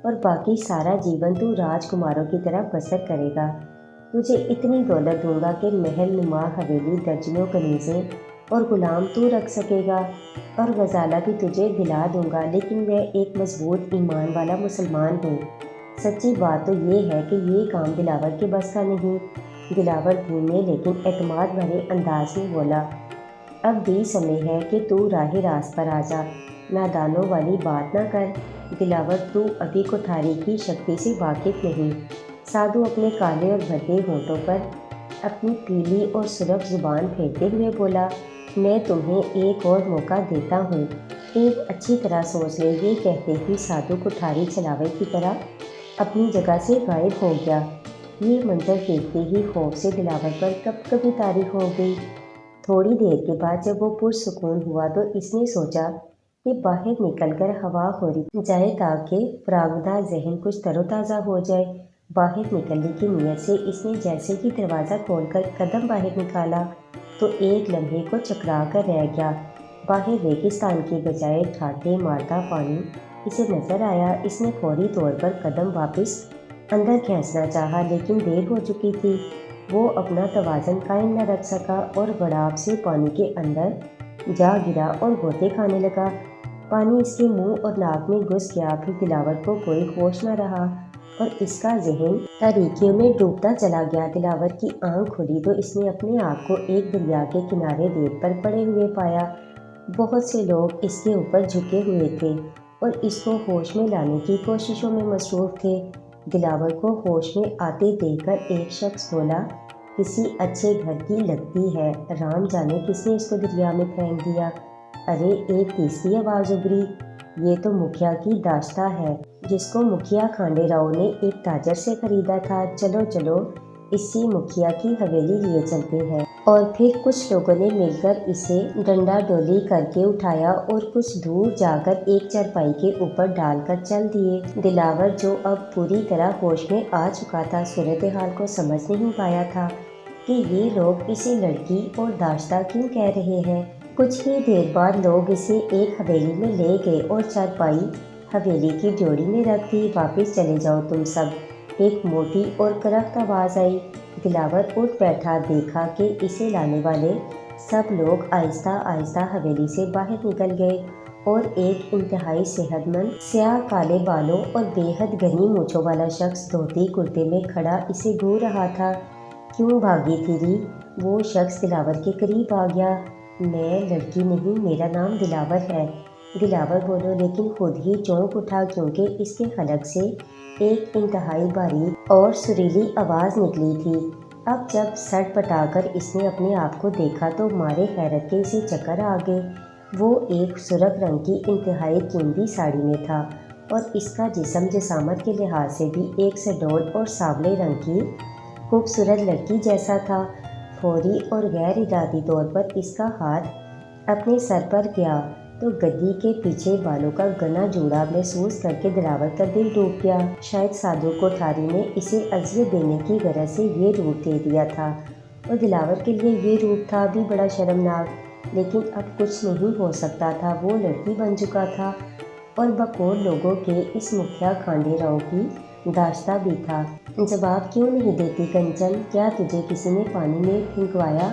اور باقی سارا جیون تو راج کماروں کی طرح بسر کرے گا۔ تجھے اتنی دولت دوں گا کہ محل نما حویلی درجنوں کنیزیں اور غلام تو رکھ سکے گا، اور غزالہ بھی تجھے دلا دوں گا، لیکن میں ایک مضبوط ایمان والا مسلمان ہوں۔ سچی بات تو یہ ہے کہ یہ کام دلاور کے بس کا نہیں۔ دلاور دھیمے لیکن اعتماد بھرے انداز میں بولا۔ اب بھی سمے ہے کہ تو راہ راست پر آ جا، نادانوں والی بات نہ کر۔ دلاور تو ابھی کوٹھاری کی شکتی سے واقف نہیں۔ سادھو اپنے کالے اور بھدے ہونٹوں پر اپنی پیلی اور سرخ زبان پھیرتے ہوئے بولا۔ میں تمہیں ایک اور موقع دیتا ہوں، ایک اچھی طرح سوچ لے۔ یہ کہتے ہی سادھو کوٹھاری چلاوے کی طرح اپنی جگہ سے غائب ہو گیا۔ یہ منظر دیکھتے ہی خوف سے دلاور پر کب کبھی طاری ہو گئی۔ تھوڑی دیر کے بعد جب وہ پرسکون ہوا تو اس نے سوچا کہ باہر نکل کر ہوا خوری جائے تاکہ فراگدہ ذہن کچھ تر و تازہ ہو جائے۔ باہر نکلنے کی نیت سے اس نے جیسے ہی دروازہ کھول کر قدم باہر نکالا تو ایک لمحے کو چکرا کر رہ گیا۔ باہر ریگستان کی بجائے ٹھاٹھے مارتا پانی اسے نظر آیا۔ اس نے فوری طور پر قدم واپس اندر کھینچنا چاہا لیکن دیر ہو چکی تھی۔ وہ اپنا توازن قائم نہ رکھ سکا اور غڑاپ سے پانی کے اندر جا گرا اور غوطے کھانے لگا۔ پانی اس کے منہ اور ناک میں گھس گیا۔ پھر دلاور کو کوئی ہوش نہ رہا اور اس کا ذہن تاریکیوں میں ڈوبتا چلا گیا۔ دلاور کی آنکھ کھلی تو اس نے اپنے آپ کو ایک دریا کے کنارے ریت پر پڑے ہوئے پایا۔ بہت سے لوگ اس کے اوپر جھکے ہوئے تھے اور اس کو ہوش میں لانے کی کوششوں میں مصروف تھے۔ دلاور کو ہوش میں آتے دیکھ کر ایک شخص بولا، کسی اچھے گھر کی لگتی ہے، رام جانے کس نے اس کو دریا میں پھینک دیا۔ ارے ایک تیسری آواز ابھری، یہ تو مکھیا کی داشتہ ہے جس کو مکھیا کھانڈے راؤ نے ایک تاجر سے خریدا تھا۔ چلو چلو اسی مکھیا کی حویلی لیے چلتے ہیں۔ اور پھر کچھ لوگوں نے مل کر اسے ڈنڈا ڈولی کر کے اٹھایا اور کچھ دور جا کر ایک چارپائی کے اوپر ڈال کر چل دیے۔ دلاور جو اب پوری طرح ہوش میں آ چکا تھا صورتحال کو سمجھ نہیں پایا تھا کہ یہ لوگ اسے لڑکی اور داشتہ کیوں کہہ رہے ہیں۔ کچھ ہی دیر بعد لوگ اسے ایک حویلی میں لے گئے اور چارپائی حویلی کی ڈیوڑی میں رکھ دی۔ واپس چلے جاؤ تم سب، ایک موٹی اور کرخت آواز آئی۔ دلاور اٹھ بیٹھا، دیکھا کہ اسے لانے والے سب لوگ آہستہ آہستہ حویلی سے باہر نکل گئے اور ایک انتہائی صحت مند سیاہ کالے بالوں اور بے حد گھنی مونچھوں والا شخص دھوتی کرتے میں کھڑا اسے گھور رہا تھا۔ کیوں بھاگی پھری؟ وہ شخص دلاور کے قریب آ گیا۔ میں لڑکی نہیں، میرا نام دلاور ہے، دلاور بولو، لیکن خود ہی چونک اٹھا کیونکہ اس کے حلق سے ایک انتہائی باریک اور سریلی آواز نکلی تھی۔ اب جب سڑ پٹا کر اس نے اپنے آپ کو دیکھا تو مارے حیرت کے اسے چکر آ گئے۔ وہ ایک سرخ رنگ کی انتہائی قیمتی ساڑی میں تھا اور اس کا جسم جسامت کے لحاظ سے بھی ایک سڈول اور سانولے رنگ کی خوبصورت لڑکی جیسا تھا۔ فوری اور غیر ارادی طور پر اس کا ہاتھ اپنے سر پر گیا تو گدی کے پیچھے بالوں کا گھنا جوڑا محسوس کر کے دلاور کا دل ڈوب گیا۔ شاید سادھو کوٹھاری نے اسے اذیت دینے کی غرض سے یہ روپ دے دیا تھا اور دلاور کے لیے یہ روپ تھا بھی بڑا شرمناک، لیکن اب کچھ نہیں ہو سکتا تھا، وہ لڑکی بن چکا تھا اور بقول لوگوں کے اس مکھیا کھانڈے راؤ کی داشتہ بھی تھا۔ جواب کیوں نہیں دیتی کنچن؟ کیا تجھے کسی نے پانی میں پھینکوایا؟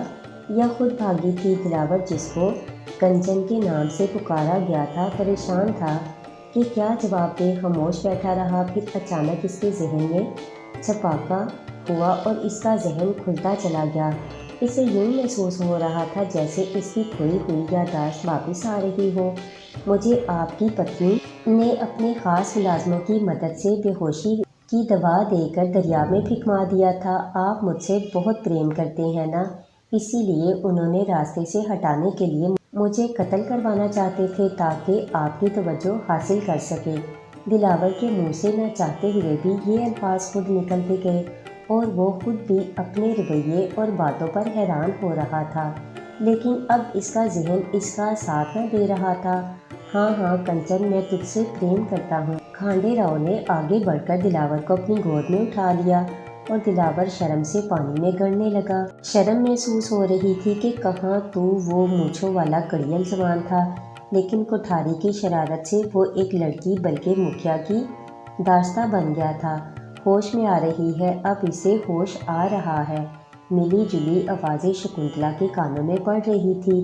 یا خود بھاگی تھی؟ دلاور، جس کو کنچن کے نام سے پکارا گیا تھا، پریشان تھا کہ کیا جواب دے۔ خاموش بیٹھا رہا، پھر اچانک اس کے ذہن میں چھپاکا ہوا اور اس کا ذہن کھلتا چلا گیا۔ اسے یوں محسوس ہو رہا تھا جیسے اس کی کھوئی ہوئی یادداشت واپس آ رہی ہو۔ مجھے آپ کی پتنی نے اپنے خاص ملازموں کی مدد سے بے ہوشی کی دوا دے کر دریا میں پھینکوا دیا تھا۔ آپ مجھ سے بہت پریم کرتے ہیں نا، اسی لیے انہوں نے راستے سے ہٹانے کے لیے مجھے قتل کروانا چاہتے تھے تاکہ آپ کی توجہ حاصل کر سکے۔ دلاور کے منہ سے نہ چاہتے ہوئے بھی یہ الفاظ خود نکلتے گئے اور وہ خود بھی اپنے رویے اور باتوں پر حیران ہو رہا تھا، لیکن اب اس کا ذہن اس کا ساتھ نہ دے رہا تھا۔ ہاں ہاں کنچن، میں تجھ سے پریم کرتا ہوں۔ کھانڈے راؤ نے آگے بڑھ کر دلاور کو اپنی گود میں اٹھا لیا اور دلاور شرم سے پانی میں گڑنے لگا۔ شرم محسوس ہو رہی تھی کہ کہاں تو وہ مونچھوں والا کڑیل جوان تھا، لیکن کوٹھاری کی شرارت سے وہ ایک لڑکی بلکہ مکھیا کی داشتہ بن گیا تھا۔ ہوش میں آ رہی ہے، اب اسے ہوش آ رہا ہے، ملی جلی آوازیں شکنتلا کے کانوں میں پڑ رہی تھی۔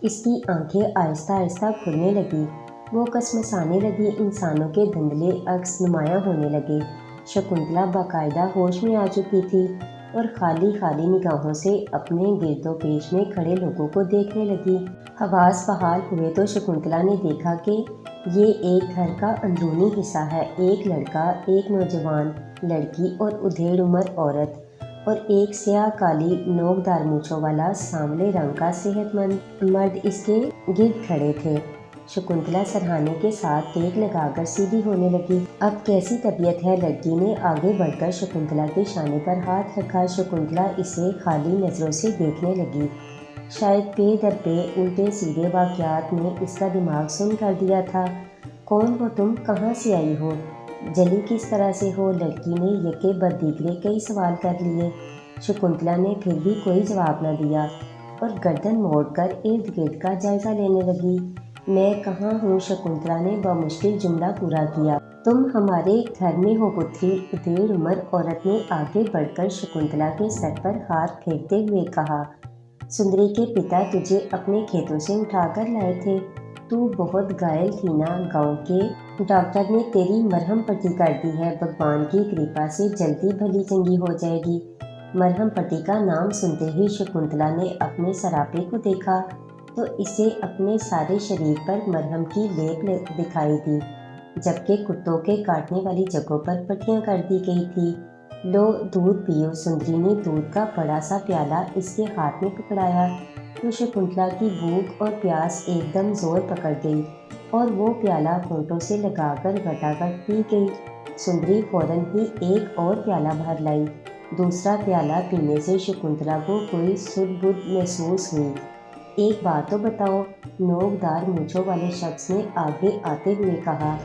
اس کی آنکھیں آہستہ آہستہ کھلنے لگیں، وہ کسمسانے لگی، انسانوں کے دھندلے عکس نمایاں ہونے لگے۔ شکنتلا باقاعدہ ہوش میں آ چکی تھی اور خالی خالی نگاہوں سے اپنے گرد و پیش میں کھڑے لوگوں کو دیکھنے لگی۔ حواس بحال ہوئے تو شکنتلا نے دیکھا کہ یہ ایک گھر کا اندرونی حصہ ہے۔ ایک لڑکا، ایک نوجوان لڑکی اور ادھیڑ عمر عورت اور ایک سیاہ کالی نوکدار مونچھوں والا سانولے رنگ کا صحت مند مرد اس کے گرد کھڑے تھے۔ شکنتلا سراہنے کے ساتھ ٹیک لگا کر سیدھی ہونے لگی۔ اب کیسی طبیعت ہے؟ لڑکی نے آگے بڑھ کر شکنتلا کے شانے پر ہاتھ رکھا۔ شکنتلا اسے خالی نظروں سے دیکھنے لگی۔ شاید پے در پے الٹے سیدھے واقعات نے اس کا دماغ سن کر دیا تھا۔ کون ہو تم؟ کہاں سے آئی ہو؟ جلی کس طرح سے ہو؟ لڑکی نے یکے بعد دیگرے کئی سوال کر لیے۔ شکنتلا نے پھر بھی کوئی جواب نہ دیا اور گردن موڑ کر ارد گرد کا جائزہ لینے لگی۔ میں کہاں ہوں؟ شکنتلا نے بمشکل جملہ پورا کیا۔ تم ہمارے گھر میں ہو پتری، ادھیڑ عمر عورت نے آگے بڑھ کر شکنتلا کے سر پر ہاتھ پھیرتے ہوئے کہا۔ سندری کے پتا تجھے اپنے کھیتوں سے اٹھا کر لائے تھے، تو بہت گھائل تھی نا؟ گاؤں کے ڈاکٹر نے تیری مرہم پٹی کر دی ہے، بھگوان کی کرپا سے جلدی بھلی چنگی ہو جائے گی۔ مرہم پٹی کا نام سنتے ہی شکنتلا نے اپنے سراپے کو دیکھا تو اسے اپنے سارے شریر پر مرہم کی لیپ دکھائی دی، جبکہ کتوں کے کاٹنے والی جگہوں پر پٹیاں کر دی گئی تھی۔ لو دودھ پیو۔ سندری نے دودھ کا بڑا سا پیالہ اس کے ہاتھ میں پکڑایا تو شکنتلا کی بھوک اور پیاس ایک دم زور پکڑ گئی اور وہ پیالہ ہونٹوں سے لگا کر گھٹاگھٹ پی گئی۔ سندری فوراً ہی ایک اور پیالہ بھر لائی۔ دوسرا پیالہ پینے سے شکنتلا کو کوئی سدھ بدھ محسوس ہوئی۔ ایک بات تو بتاؤ، نوکدار مونچھوں والے شخص نے آگے آتے ہوئے کہا۔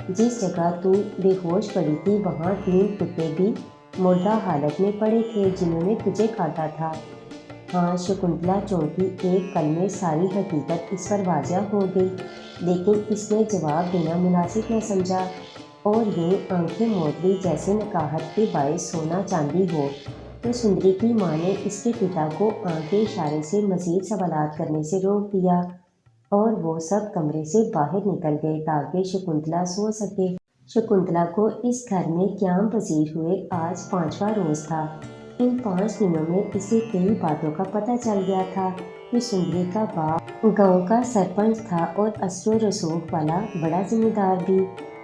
جس جگہ تو بے ہوش پڑی تھی وہاں 3 کتے بھی مردہ حالت میں پڑے تھے جنہوں نے تجھے کاٹا تھا۔ ہاں، شکنتلا چونکی۔ ایک پل میں ساری حقیقت اس پر واضح ہو گئی، لیکن اس نے جواب دینا مناسب نہ سمجھا اور یوں آنکھیں موڑ لی جیسے نکاہت کے باعث سونا چاندی ہو۔ تو سندری کی ماں نے اس کے پتا کو آنکھ کے اشارے سے مزید سوالات کرنے سے روک دیا اور وہ سب کمرے سے باہر نکل گئے تاکہ شکنتلا سو سکے۔ شکنتلا کو اس گھر میں قیام پذیر ہوئے آج 5واں روز تھا۔ ان 5 دنوں میں اسے کئی باتوں کا پتہ چل گیا تھا کہ سندری کا باپ گاؤں کا سرپنچ تھا اور اثر و رسوخ والا بڑا ذمہ دار بھی،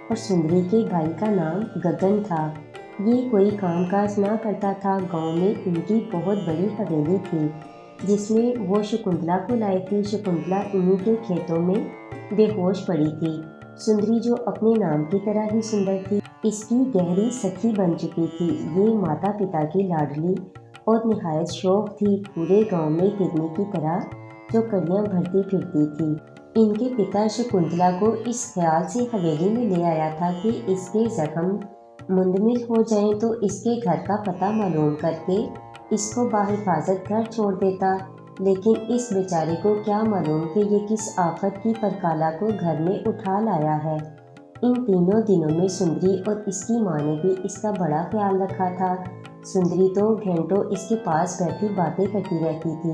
اور سندری کے بھائی کا نام گگن تھا۔ یہ کوئی کام کاج نہ کرتا تھا۔ گاؤں میں ان کی بہت بڑی حویلی تھی جس میں وہ شکنتلا کو لائے تھے۔ شکنتلا انہی کے کھیتوں میں بے ہوش پڑی تھی۔ سندری جو اپنے نام کی طرح ہی سندر تھی، اس کی گہری سکھی بن چکی تھی۔ یہ ماتا پتا کی لاڈلی اور نہایت شوخ تھی، پورے گاؤں میں ہرنی کی طرح جو کڑیاں بھرتی پھرتی تھی۔ ان کے پتا شکنتلا کو اس خیال سے حویلی میں لے آیا تھا کہ اس کے زخم مندمل ہو جائیں تو اس کے گھر کا پتہ معلوم کر کے اس کو بحفاظت گھر چھوڑ دیتا، لیکن اس بیچارے کو کیا معلوم کہ یہ کس آفت کی پرکالہ کو گھر میں اٹھا لایا ہے۔ ان 3 دنوں میں سندری اور اس کی ماں نے بھی اس کا بڑا خیال رکھا تھا۔ سندری تو گھنٹوں اس کے پاس بیٹھی باتیں کرتی رہتی تھی۔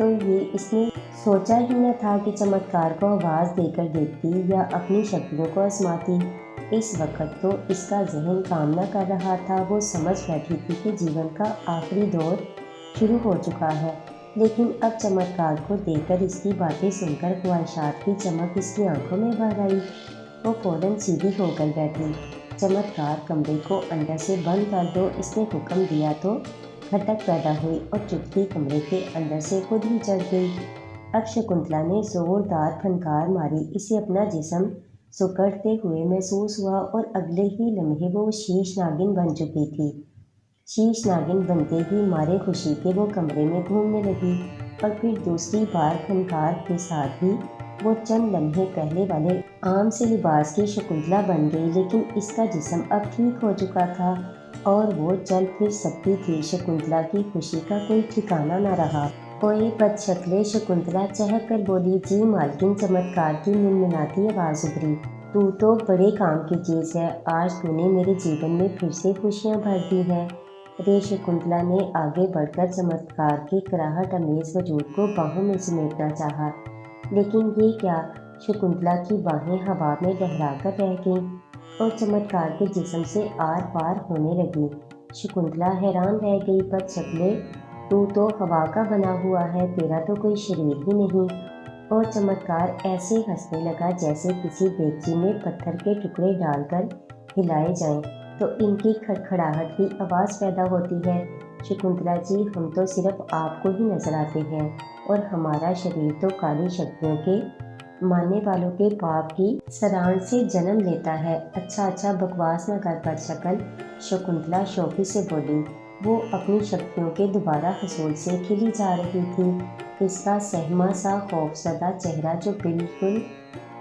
تو یہ اس نے سوچا ہی نہ تھا کہ چمتکار کو آواز دے کر دیکھتی یا اپنی شکلوں کو آزماتی۔ اس وقت تو اس کا ذہن کام نہ کر رہا تھا، وہ سمجھ بیٹھی تھی کہ جیون کا آخری دور شروع ہو چکا ہے، لیکن اب چمتکار کو دیکھ کر، اس کی باتیں سن کر خواہشات کی چمک اس کی آنکھوں میں بھر آئی۔ وہ فوراً سیدھی ہو کر بیٹھی۔ چمتکار کمرے کو اندر سے بند کر دو، اس نے حکم دیا تو کھٹک پیدا ہوئی اور چٹکی کمرے کے اندر سے خود ہی چڑھ گئی۔ اب شکنتلا نے زوردار پھنکار ماری، اسے اپنا جسم سکڑتے ہوئے محسوس ہوا اور اگلے ہی لمحے وہ شیش ناگن بن چکی تھی۔ شیش ناگن بنتے ہی مارے خوشی کے وہ کمرے میں گھومنے لگی، اور پھر دوسری بار پھنکار کے ساتھ ہی وہ چند لمحے پہلے والے عام سے لباس کی شکنتلا بن گئی، لیکن اس کا جسم اب ٹھیک ہو چکا تھا اور وہ چل پھر سکتی تھی۔ شکنتلا کی خوشی کا کوئی ٹھکانہ نہ رہا۔ اوئے بدشکلے، شکنتلا چہک کر بولی۔ جی مالکن، چمتکار کی منمناتی آواز ابھری۔ تو بڑے کام کی چیز ہے، آج تو نے میرے جیون میں پھر سے خوشیاں بھر دی ہیں۔ رے شکنتلا نے آگے بڑھ کر چمتکار کے کراہٹ امیز وجود کو باہوں میں سمیٹنا چاہا، لیکن یہ کیا، شکنتلا کی باہیں ہوا میں لہرا کر رہ گئیں اور چمتکار کے جسم سے آر پار ہونے لگیں۔ شکنتلا حیران رہ گئی۔ بدشکلے، تو ہوا کا بنا ہوا ہے، تیرا تو کوئی شریر ہی نہیں۔ اور چمتکار ایسے ہنسنے لگا جیسے کسی دیگچی میں پتھر کے ٹکڑے ڈال کر ہلائے جائیں تو ان کی کھڑکھڑاہٹ کی آواز پیدا ہوتی ہے۔ شکنتلا جی، ہم تو صرف آپ کو ہی نظر آتے ہیں، اور ہمارا شریر تو کالی شکتیوں کے ماننے والوں کے پاپ کی سران سے جنم لیتا ہے۔ اچھا بکواس نہ کر بدشکل، شکنتلا شوخی سے بولی۔ وہ اپنی شکتیوں کے دوبارہ حصول سے کھلی جا رہی تھی۔ اس کا سہما سا خوفزدہ چہرہ جو بالکل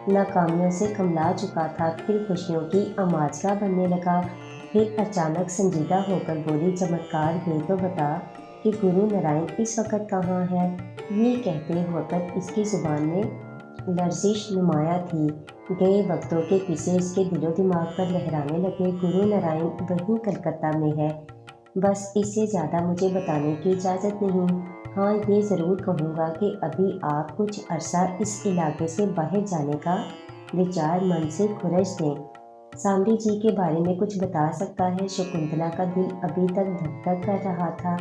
ناکامیوں سے کملا چکا تھا، پھر خوشیوں کی آماجگاہ بننے لگا۔ پھر اچانک سنجیدہ ہو کر بولی، چمتکار، یہ تو بتا کہ گرو نارائن اس وقت کہاں ہے؟ یہ کہتے وقت اس کی زبان میں لرزش نمایاں تھی۔ گئے وقتوں کے قصے اس کے دل و دماغ پر لہرانے لگے۔ گرو نارائن وہیں کلکتہ میں ہے، بس اس سے زیادہ مجھے بتانے کی اجازت نہیں۔ ہاں، یہ ضرور کہوں گا کہ ابھی آپ کچھ عرصہ اس علاقے سے باہر جانے کا وچار من سے کھرچ دیں۔ سامری جی کے بارے میں کچھ بتا سکتا ہے؟ شکنتلا کا دل ابھی تک دھک دھک کر رہا تھا۔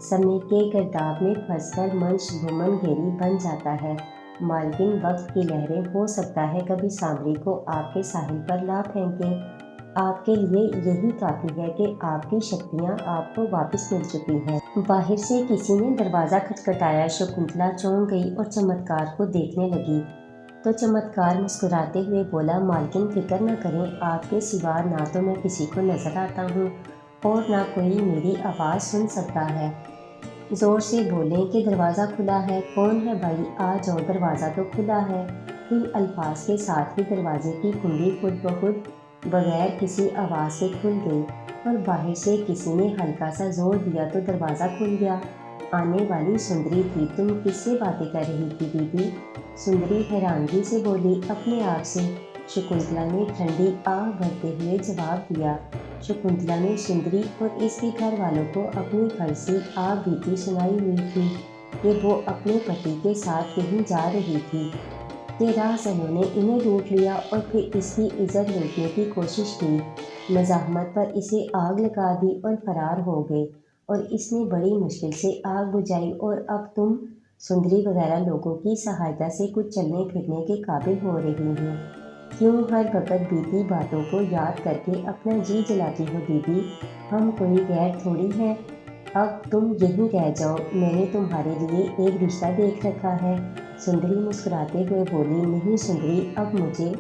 سمے کے گرداب میں پھنس کر منش بھومن گیری بن جاتا ہے مالکن، وقت کی لہریں ہو سکتا ہے کبھی سامری کو آپ کے ساحل پر لا پھینکیں۔ آپ کے لیے یہی کافی ہے کہ آپ کی شکتیاں آپ کو واپس مل چکی ہیں۔ باہر سے کسی نے دروازہ کھٹکھٹایا۔ شکنتلا چونک گئی اور چمتکار کو دیکھنے لگی تو چمتکار مسکراتے ہوئے بولا، مالکن فکر نہ کریں، آپ کے سوا نہ تو میں کسی کو نظر آتا ہوں اور نہ کوئی میری آواز سن سکتا ہے۔ زور سے بولیں کہ دروازہ کھلا ہے۔ کون ہے بھائی؟ آ جاؤ، دروازہ تو کھلا ہے۔ ان الفاظ کے ساتھ ہی دروازے کی کنڈی خود بخود بغیر کسی آواز کے کھل گئی اور باہر سے کسی نے ہلکا سا زور دیا تو دروازہ کھل گیا۔ آنے والی سندری تھی۔ تم کس سے باتیں کر رہی تھی دیدی؟ سندری حیرانگی سے بولی۔ اپنے آپ سے، شکنتلا نے ٹھنڈی آہ بھرتے ہوئے جواب دیا۔ شکنتلا نے سندری اور اس کے گھر والوں کو اپنی پھرسی آہ بیتی سنائی ہوئی تھی کہ وہ اپنے پتی کے ساتھ کہیں جا رہی تھی کہ راہزنوں نے انہیں لوٹ لیا اور پھر اس کی عزت لوٹنے کی کوشش کی، مزاحمت پر اسے آگ لگا دی اور فرار ہو گئے، اور اس نے بڑی مشکل سے آگ بجھائی، اور اب تم سندری وغیرہ لوگوں کی سہایتا سے کچھ چلنے پھرنے کے قابل ہو رہی ہو۔ کیوں ہر وقت بیتی باتوں کو یاد کر کے اپنا جی جلاتی ہو دیدی؟ ہم کوئی غیر تھوڑی ہیں، اب تم یہیں رہ جاؤ، میں نے تمہارے لیے ایک رشتہ دیکھ رکھا ہے۔ سندری مسکراتے ہوئے بولی، نہیں سندری، اب مجھے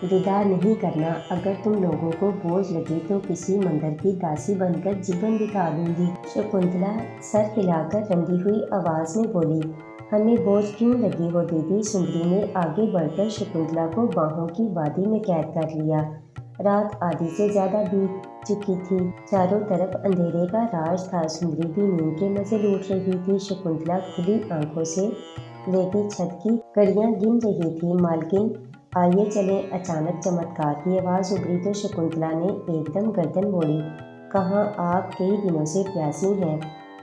وداع نہیں کرنا، اگر تم لوگوں کو بوجھ لگی تو کسی مندر کی داسی بن کر جیون بتا دوں گی۔ شکنتلا سر ہلا کر رنگی ہوئی آواز میں بولی، ہمیں بوجھ کیوں لگی ہو دیدی؟ سندری نے آگے بڑھ کر شکنتلا کو باہوں کی وادی میں قید کر لیا۔ رات آدھی سے زیادہ بیت چکی تھی، چاروں طرف اندھیرے کا راج تھا۔ سندری بھی نیند کے مزے لوٹ رہی تھی۔ شکنتلا کھلی آنکھوں سے لیٹی چھت کی کڑیاں گن رہی تھی۔ مالکن، آئیے چلیں۔ اچانک چمتکار کی آواز ابھری تو شکنتلا نے ایک دم گردن موڑی۔ کہاں؟ آپ کئی دنوں سے پیاسی ہیں،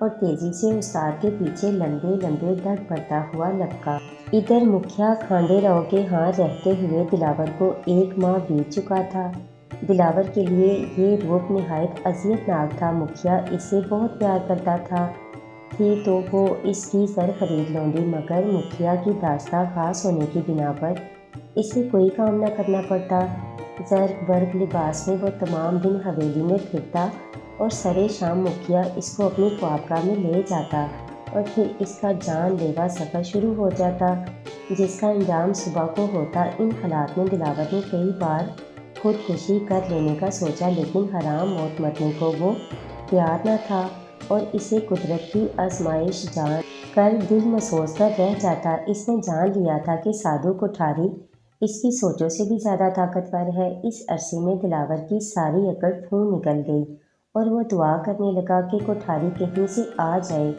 اور تیزی سے استاد کے پیچھے لمبے لمبے ڈگ پڑتا ہوا لپکا۔ ادھر مکھیا کھانڈے راؤ کے ہاں رہتے ہوئے دلاور کو 1 ماہ بیت چکا تھا۔ دلاور کے لیے یہ روپ نہایت اذیت ناک تھا۔ مکھیا اسے بہت پیار کرتا تھی تو وہ اس کی زر خرید لونڈی، مگر مکھیا کی داشتہ خاص ہونے کی بنا پر اسے کوئی کام نہ کرنا پڑتا۔ زرق برق لباس میں وہ تمام دن حویلی میں پھرتا اور سرے شام مکھیا اس کو اپنی خوابگاہ میں لے جاتا اور پھر اس کا جان لیوا سفر شروع ہو جاتا، جس کا انجام صبح کو ہوتا۔ ان حالات میں دلاور نے کئی بار خودکشی کر لینے کا سوچا، لیکن حرام موت مرنے کو وہ تیار نہ تھا اور اسے قدرت کی آزمائش جان کر دل مسوس کر رہ جاتا۔ اس نے جان لیا تھا کہ سادھو کوٹھاری اس کی سوچوں سے بھی زیادہ طاقتور ہے۔ اس عرصے میں دلاور کی ساری اکڑ پھون نکل گئی اور وہ دعا کرنے لگا کہ کوٹھاری کہیں سے آ جائے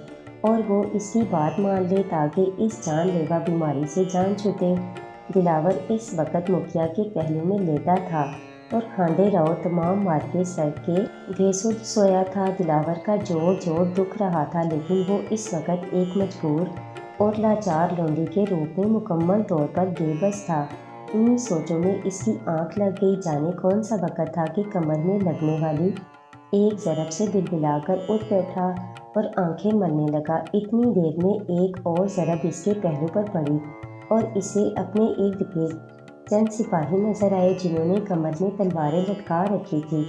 اور وہ اس کی بات مان لے تاکہ اس جان لیوا بیماری سے جان چھوٹے۔ دلاور اس وقت مکھیا کے پہلو میں لیٹا تھا اور کھانڈے راؤ تمام مار کے سر کے بے سدھ سویا تھا۔ دلاور کا جوڑ جوڑ دکھ رہا تھا، لیکن وہ اس وقت ایک مجبور اور لاچار لونڈی کے روپ میں مکمل طور پر بے بس تھا۔ انہی سوچوں میں اس کی آنکھ لگ گئی۔ جانے کون سا وقت تھا کہ کمر میں لگنے والی ایک ضرب سے بلبلا کر اٹھ بیٹھا اور آنکھیں ملنے لگا۔ اتنی دیر میں ایک اور ضرب اس کے پہلو پر پڑی اور اسے اپنے ارد گرد چند سپاہی نظر آئے، جنہوں نے کمر میں تلواریں لٹکا رکھی تھیں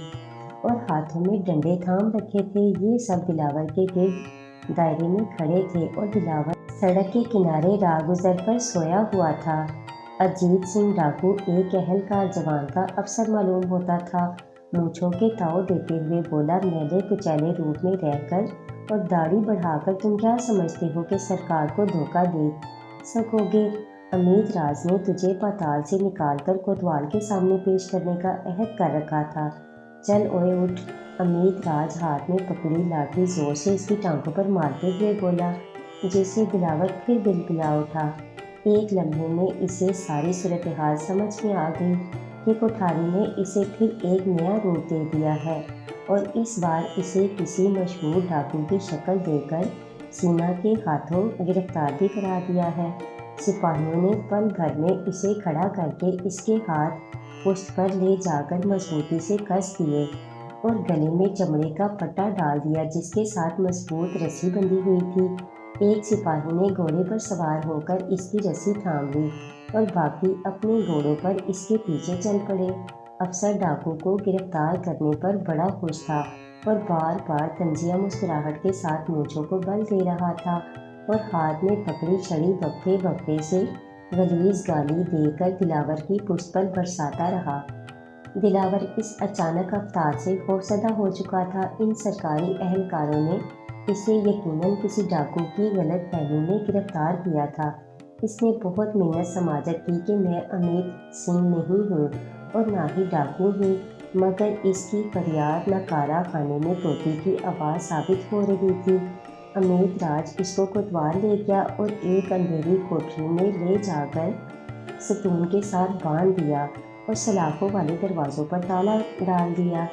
اور ہاتھوں میں ڈنڈے تھام رکھے تھے۔ یہ سب دلاور کے گرد دائرے میں کھڑے تھے اور دلاور سڑک کے کنارے راہ گزر پر سویا ہوا تھا۔ اجیت سنگھ ڈاکو ایک اہلکار جوان کا افسر معلوم ہوتا تھا۔ مونچھوں کے تاؤ دیتے ہوئے بولا، میلے کچیلے روپ میں رہ کر اور داڑھی بڑھا کر تم کیا سمجھتے ہو کہ سرکار کو دھوکہ دے سکو گے؟ امیت راج نے تجھے پاتال سے نکال کر کوتوال کے سامنے پیش کرنے کا عہد کر رکھا تھا۔ چل اوئے اٹھ۔ امیت راج ہاتھ میں پکڑی لاٹھی زور سے اس کی ٹانگوں پر مارتے ہوئے بولا، جس سے دلاور پھر بلبلا اٹھا۔ ایک لمحے میں اسے ساری صورتحال سمجھ میں آ گئی کہ کوٹھاری نے اسے پھر ایک نیا روپ دے دیا ہے اور اس بار اسے کسی مشہور ڈاکو کی شکل دے کر سینا کے ہاتھوں گرفتار بھی کرا دیا ہے۔ سپاہیوں نے پل بھر میں اسے کھڑا کر کے اس کے ہاتھ پشت پر لے جا کر مضبوطی سے کس دیے اور گلے میں چمڑے کا پٹا ڈال دیا جس کے ساتھ مضبوط رسی بندھی ہوئی تھی۔ ایک سپاہی نے گھوڑے پر سوار ہو کر اس کی رسی تھام لی اور باقی اپنے گھوڑوں پر اس کے پیچھے چل پڑے۔ افسر ڈاکو کو گرفتار کرنے پر بڑا خوش تھا اور بار بار طنزیہ مسکراہٹ کے ساتھ مونچھوں کو بل دے رہا تھا اور ہاتھ میں پکڑی چھڑی وقفے وقفے سے غلیظ گالی دے کر دلاور کی پشت پر برساتا رہا۔ دلاور اس اچانک افطار سے خوفزدہ ہو چکا تھا۔ ان سرکاری اہلکاروں نے اسے یقیناً کسی ڈاکو کی غلط فہمی میں گرفتار کیا تھا۔ اس نے بہت منت سماجت کی کہ میں امیت سنگھ نہیں ہوں اور نہ ہی ڈاکو ہوں، مگر اس کی فریاد ناکارہ خانے میں طوطی کی آواز ثابت ہو رہی تھی۔ امیت راج اس کو کوتوال لے گیا اور ایک اندھیری کوٹری میں لے جا کر ستون کے ساتھ باندھ دیا اور سلاخوں والے دروازوں پر تالا ڈال دیا۔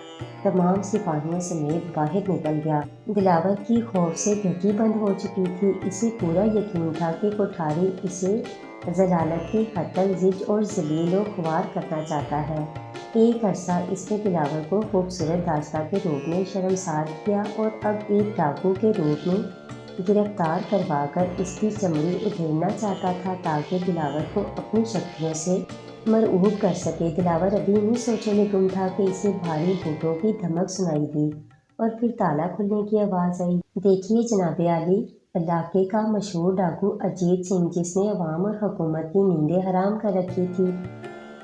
تمام سپاہیوں سمیت باہر نکل گیا۔ دلاور کی خوف سے گھٹی بند ہو چکی تھی۔ اسے پورا یقین تھا کہ کوٹھاری اسے ضلالت کی حد تک زج اور ذلیل و خوار کرنا چاہتا ہے۔ ایک عرصہ اس نے دلاور کو خوبصورت داشتہ کے روپ میں شرمسار کیا اور اب ایک ڈاکو کے روپ میں گرفتار کروا کر اس کی چمڑی ادھیڑنا چاہتا تھا تاکہ دلاور کو اپنی شکتیوں سے مرعوب کر سکے۔ دلاور ابھی انہی سوچوں میں گم تھا کہ اسے بھاری بوٹوں کی دھمک سنائی دی اور پھر تالا کھلنے کی آواز آئی۔ دیکھیے جناب عالی، علاقے کا مشہور ڈاکو اجیت سنگھ، جس نے عوام اور حکومت کی نیندیں حرام کر رکھی تھی،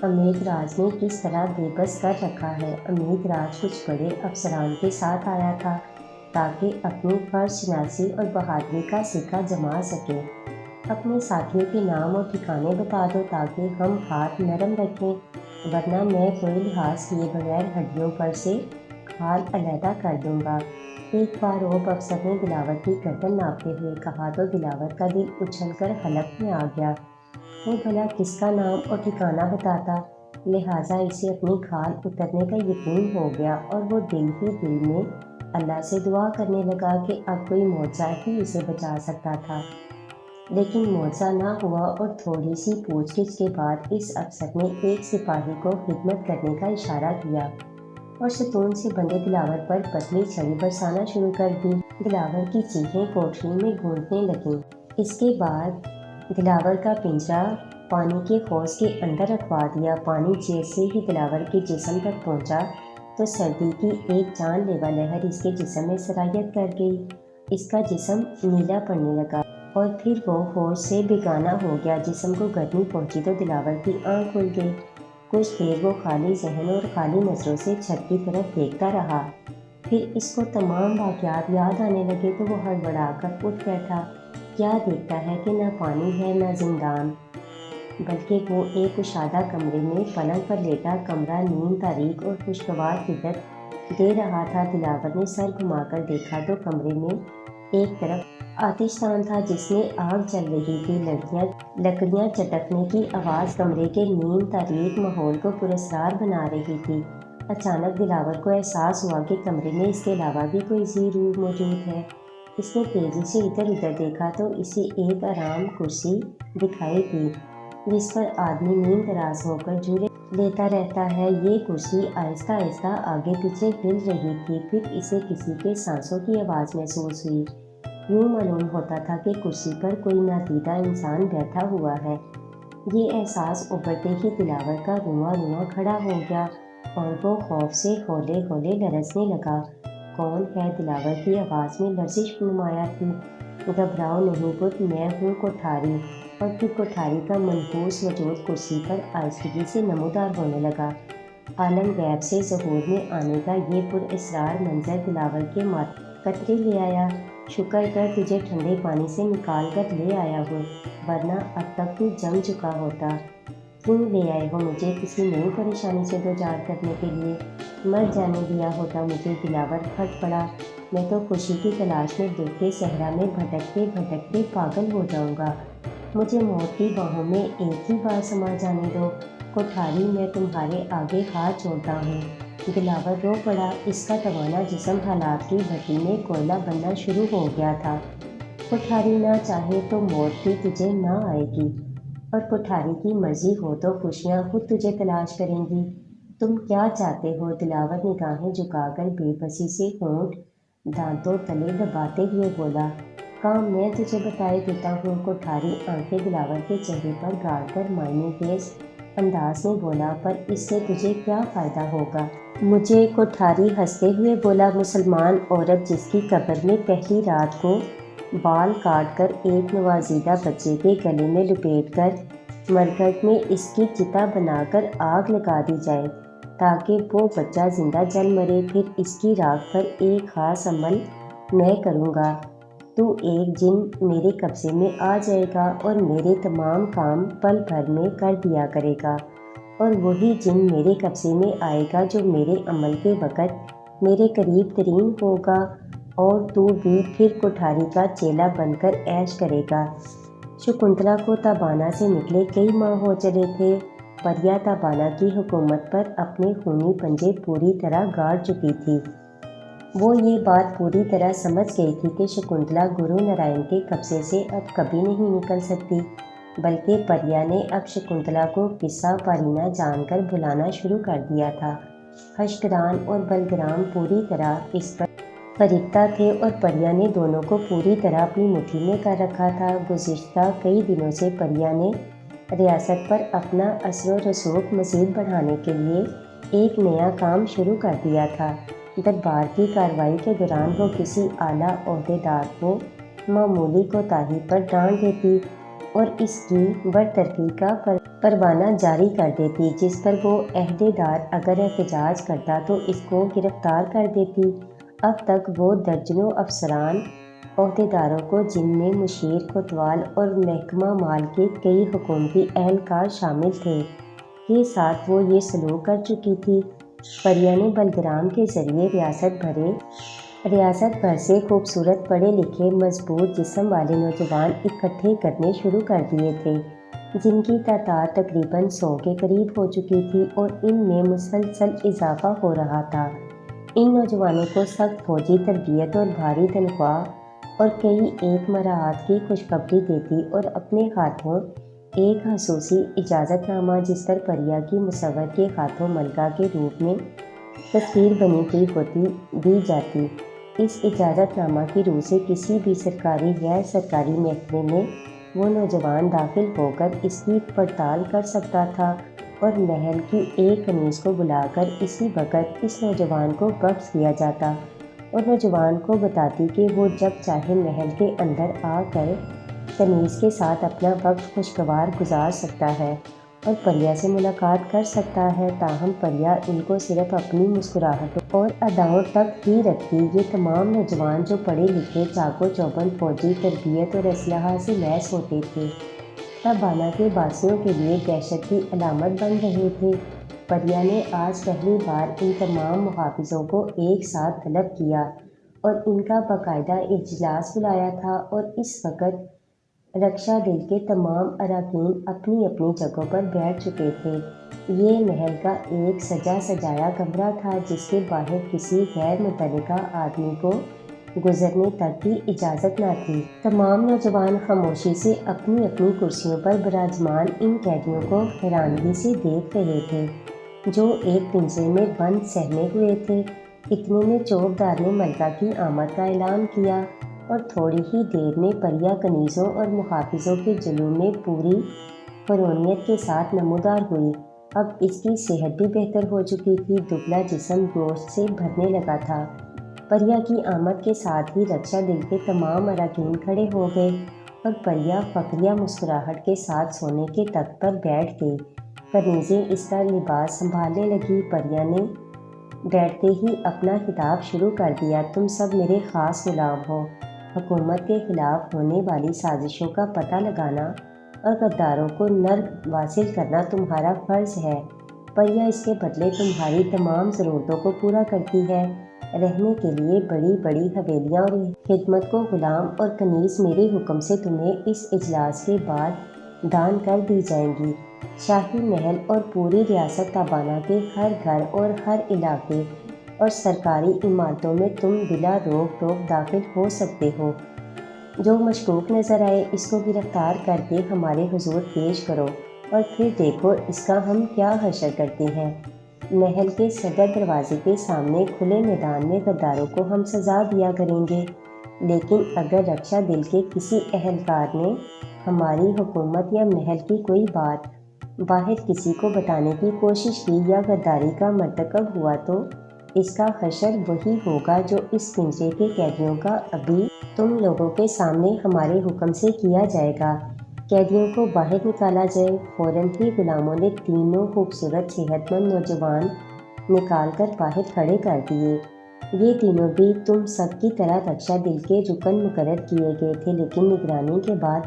امیت راج نے کس طرح بے بس کر رکھا ہے۔ امیت راج کچھ بڑے افسران کے ساتھ آیا تھا تاکہ اپنی فرض شناسی اور بہادری کا سکہ جما سکے۔ اپنے ساتھیوں کے نام اور ٹھکانے بتا دو تاکہ ہم ہاتھ نرم رکھیں، ورنہ میں کوئی لحاظ کیے بغیر ہڈیوں پر سے کھال علیحدہ کر دوں گا۔ ایک فاروق افسر نے دلاور کی گردن ناپتے ہوئے کہا تو دلاور کا دل اچھل کر حلق میں آ گیا۔ وہ بھلا کس کا نام اور ٹھکانہ بتاتا؟ لہٰذا اسے اپنی کھال اترنے کا یقین ہو گیا اور وہ دل ہی دل میں اللہ سے دعا کرنے لگا کہ اب کوئی معجزہ ہی اسے بچا سکتا تھا، لیکن معجزہ نہ ہوا اور تھوڑی سی پوچھ گچھ کے بعد اس افسر نے ایک سپاہی کو خدمت کرنے کا اشارہ کیا اور ستون سے بندھے دلاور پر پتلی چھڑی برسانا شروع کر دی۔ دلاور کی چیخیں کوٹری میں گونجنے لگیں۔ اس کے بعد دلاور کا پنجرا پانی کے حوض کے اندر رکھوا دیا۔ پانی جیسے ہی دلاور کے جسم تک پہنچا تو سردی کی ایک جان لیوا لہر اس کے جسم میں سرایت کر گئی۔ اس کا جسم نیلا پڑنے لگا اور پھر وہ ہوش سے بیگانہ ہو گیا۔ جسم کو گرمی پہنچی تو دلاور کی آنکھ کھل گئی۔ کچھ دیر وہ خالی ذہن اور خالی نظروں سے چھت کی طرف دیکھتا رہا۔ پھر اس کو تمام واقعات یاد آنے لگے تو وہ ہڑبڑا کر اٹھ بیٹھا۔ کیا دیکھتا ہے کہ نہ پانی ہے نہ زندان، بلکہ وہ ایک کشادہ کمرے میں پلنگ پر لیٹا کمرہ نیم تاریک اور خوشگوار فکر دے رہا تھا۔ دلاور نے سر گھما کر دیکھا تو کمرے میں ایک طرف آتش دان تھا جس میں آگ جل رہی تھی۔ لکڑیاں چٹکنے کی آواز کمرے کے نیم تاریک ماحول کو پراسرار بنا رہی تھی۔ اچانک دلاور کو احساس ہوا کہ کمرے میں اس کے علاوہ بھی کوئی ذی روح موجود ہے۔ اس نے تیزی سے ادھر ادھر دیکھا تو اسے ایک آرام کرسی دکھائی دی جس پر آدمی نیم دراز ہو کر جھولے لیتا رہتا ہے۔ یہ کرسی آہستہ آہستہ آگے پیچھے ہل رہی تھی۔ پھر اسے کسی کے سانسوں کی آواز محسوس ہوئی۔ یوں معلوم ہوتا تھا کہ کرسی پر کوئی نادیدہ انسان بیٹھا ہوا ہے۔ یہ احساس ابھرتے ہی دلاور کا رواں رواں کھڑا ہو گیا اور وہ خوف سے ہولے ہولے لرزنے لگا۔ کون ہے؟ دلاور کی آواز میں لرزش نمایاں تھی۔ گھبراؤ نہیں پت، میں ہوں کوٹھاری۔ اور پھر کوٹھاری کا منحوس وجود کرسی پر آہستگی سے نمودار ہونے لگا۔ عالم غیب سے ظہور میں آنے کا یہ پراسرار منظر دلاور کے ماتھے قطرے لے آیا۔ شکر کر تجھے ٹھنڈے پانی سے نکال کر لے آیا ہوں، ورنہ اب تک تو جم چکا ہوتا۔ کیوں لے آئے ہو مجھے کسی نئی پریشانی سے دوچار کرنے کے لیے؟ مر جانے دیا ہوتا مجھے۔ دلاور پھٹ پڑا۔ میں تو خوشی کی تلاش میں دکھ کے صحرا میں بھٹکتے بھٹکتے پاگل ہو جاؤں گا۔ مجھے موت کی باہوں میں ایک ہی بار سما جانے دو۔ کوٹھاری، میں تمہارے آگے ہاتھ جوڑتا ہوں۔ دلاور رو پڑا۔ اس کا توانا جسم حالات کی بھٹی میں کوئلہ بننا شروع ہو گیا تھا۔ کوٹھاری نہ چاہے تو موت بھی تجھے نہ آئے گی، اور کوٹھاری کی مرضی ہو تو خوشیاں خود تجھے تلاش کریں گی۔ تم کیا چاہتے ہو؟ دلاور نگاہیں جھکا کر بے بسی سے ہونٹ دانتوں تلے دباتے ہوئے بولا۔ کام میں تجھے بتائے دیتا ہوں۔ کوٹھاری آنکھیں دلاور کے چہرے پر گاڑ کر معنی خیز انداز میں بولا۔ پر اس سے تجھے کیا فائدہ ہوگا مجھے؟ کوٹھاری ہنستے ہوئے بولا۔ مسلمان عورت جس کی قبر میں پہلی رات کو بال کاٹ کر ایک نوزائیدہ بچے کے گلے میں لپیٹ کر مرگھٹ میں اس کی چتا بنا کر آگ لگا دی جائے تاکہ وہ بچہ زندہ جل مرے، پھر اس کی راکھ پر ایک خاص عمل میں کروں گا۔ تو ایک جن میرے قبضے میں آ جائے گا اور میرے تمام کام پل بھر میں کر دیا کرے گا، اور وہی جن میرے قبضے میں آئے گا جو میرے عمل کے وقت میرے قریب ترین ہوگا، اور تو بھی پھر کوٹھاری کا چیلا بن کر عیش کرے گا۔ شکنتلا کو تابانہ سے نکلے کئی ماہ ہو چلے تھے۔ پریا تابانہ کی حکومت پر اپنے خونی پنجے پوری طرح گاڑ چکی تھی۔ وہ یہ بات پوری طرح سمجھ گئی تھی کہ شکنتلا گرو نارائن کے قبضے سے اب کبھی نہیں نکل سکتی، بلکہ پریا نے اب شکنتلا کو قصہ پارینہ جان کر بلانا شروع کر دیا تھا۔ خشگران اور بلگرام پوری طرح اس پر فریفتہ تھے اور پریا نے دونوں کو پوری طرح اپنی مٹھی میں کر رکھا تھا۔ گزشتہ کئی دنوں سے پریا نے ریاست پر اپنا اثر و رسوخ مزید بڑھانے کے لیے ایک نیا کام شروع کر دیا تھا۔ دربار کی کارروائی کے دوران وہ کسی اعلیٰ عہدیدار کو معمولی کوتاہی پر ڈانٹ دیتی اور اس کی برطرفی کا پروانہ جاری کر دیتی، جس پر وہ عہدیدار اگر احتجاج کرتا تو اس کو گرفتار کر دیتی۔ اب تک وہ درجنوں افسران عہدیداروں کو، جن میں مشیر کوتوال اور محکمہ مال کے کئی حکومتی اہلکار شامل تھے، کے ساتھ وہ یہ سلوک کر چکی تھی۔ پریا نے بلگرام کے ذریعے ریاست بھر سے خوبصورت پڑھے لکھے مضبوط جسم والے نوجوان اکٹھے کرنے شروع کر دیے تھے، جن کی تعداد تقریباً 100 کے قریب ہو چکی تھی اور ان میں مسلسل اضافہ ہو رہا تھا۔ ان نوجوانوں کو سخت فوجی تربیت اور بھاری تنخواہ اور کئی ایک مراحت کی خوشخبری دیتی اور اپنے ہاتھوں ایک خصوصی اجازت نامہ جس پر پریا کی مصور کے ہاتھوں ملکہ کے روپ میں تصویر بنی ہوئی ہوتی دی جاتی۔ اس اجازت نامہ کی روح سے کسی بھی سرکاری غیر سرکاری محکمے میں وہ نوجوان داخل ہو کر اس کی پڑتال کر سکتا تھا اور محل کی ایک کنیز کو بلا کر اسی وقت اس نوجوان کو بخش دیا جاتا اور نوجوان کو بتاتی کہ وہ جب چاہے محل کے اندر آ کر کنیز کے ساتھ اپنا وقت خوشگوار گزار سکتا ہے اور پریا سے ملاقات کر سکتا ہے۔ تاہم پریا ان کو صرف اپنی مسکراہٹوں اور اداؤں تک ہی رکھتی۔ یہ تمام نوجوان جو پڑھے لکھے چاق و چوبند فوجی تربیت اور اسلحہ سے لیس ہوتے تھے تابانہ کے باسیوں کے لیے دہشت کی علامت بن رہے تھے۔ پریا نے آج پہلی بار ان تمام محافظوں کو ایک ساتھ طلب کیا اور ان کا باقاعدہ اجلاس بلایا تھا اور اس وقت رکشا دل کے تمام اراکین اپنی اپنی جگہوں پر بیٹھ چکے تھے۔ یہ محل کا ایک سجا سجایا کمرہ تھا جس کے باہر کسی غیر متعلقہ آدمی کو گزرنے تک کی اجازت نہ تھی۔ تمام نوجوان خاموشی سے اپنی اپنی کرسیوں پر براجمان ان قیدیوں کو حیرانگی سے دیکھ رہے تھے جو ایک پنجرے میں بند سہمے ہوئے تھے۔ اتنے میں چوکیدار نے ملکہ کی آمد کا اعلان کیا اور تھوڑی ہی دیر میں پریا کنیزوں اور محافظوں کے جلوہ میں پوری فرونیت کے ساتھ نمودار ہوئی۔ اب اس کی صحت بھی بہتر ہو چکی تھی، دبلا جسم گوشت سے بھرنے لگا تھا۔ پریا کی آمد کے ساتھ ہی رکشا دل کے تمام اراکین کھڑے ہو گئے اور پریا فخریہ مسکراہٹ کے ساتھ سونے کے تخت پر بیٹھ گئی۔ کنیزیں اس کا لباس سنبھالنے لگیں۔ پریا نے بیٹھتے ہی اپنا خطاب شروع کر دیا، تم سب میرے خاص غلام ہو۔ حکومت کے خلاف ہونے والی سازشوں کا پتہ لگانا اور غداروں کو نرواصل کرنا تمہارا فرض ہے۔ پریا اس کے بدلے تمہاری تمام ضرورتوں کو پورا کرتی ہے۔ رہنے کے لیے بڑی بڑی حویلیاں اور خدمت کو غلام اور کنیز میرے حکم سے تمہیں اس اجلاس کے بعد دان کر دی جائیں گی۔ شاہی محل اور پوری ریاست تابانہ کے ہر گھر اور ہر علاقے اور سرکاری عمارتوں میں تم بلا روک ٹوک داخل ہو سکتے ہو۔ جو مشکوک نظر آئے اس کو گرفتار کر کے ہمارے حضور پیش کرو اور پھر دیکھو اس کا ہم کیا حشر کرتے ہیں۔ محل کے صدر دروازے کے سامنے کھلے میدان میں غداروں کو ہم سزا دیا کریں گے، لیکن اگر رکشا دل کے کسی اہلکار نے ہماری حکومت یا محل کی کوئی بات باہر کسی کو بتانے کی کوشش کی یا غداری کا مرتکب ہوا تو اس کا حشر وہی ہوگا جو اس پنجرے کے قیدیوں کا ابھی تم لوگوں کے سامنے ہمارے حکم سے کیا جائے گا۔ قیدیوں کو باہر نکالا جائے۔ فوراً ہی غلاموں نے تینوں خوبصورت صحت مند نوجوان نکال کر باہر کھڑے کر دیے۔ یہ تینوں بھی تم سب کی طرح رکشا دل کے رکن مقرر کیے گئے تھے، لیکن نگرانی کے بعد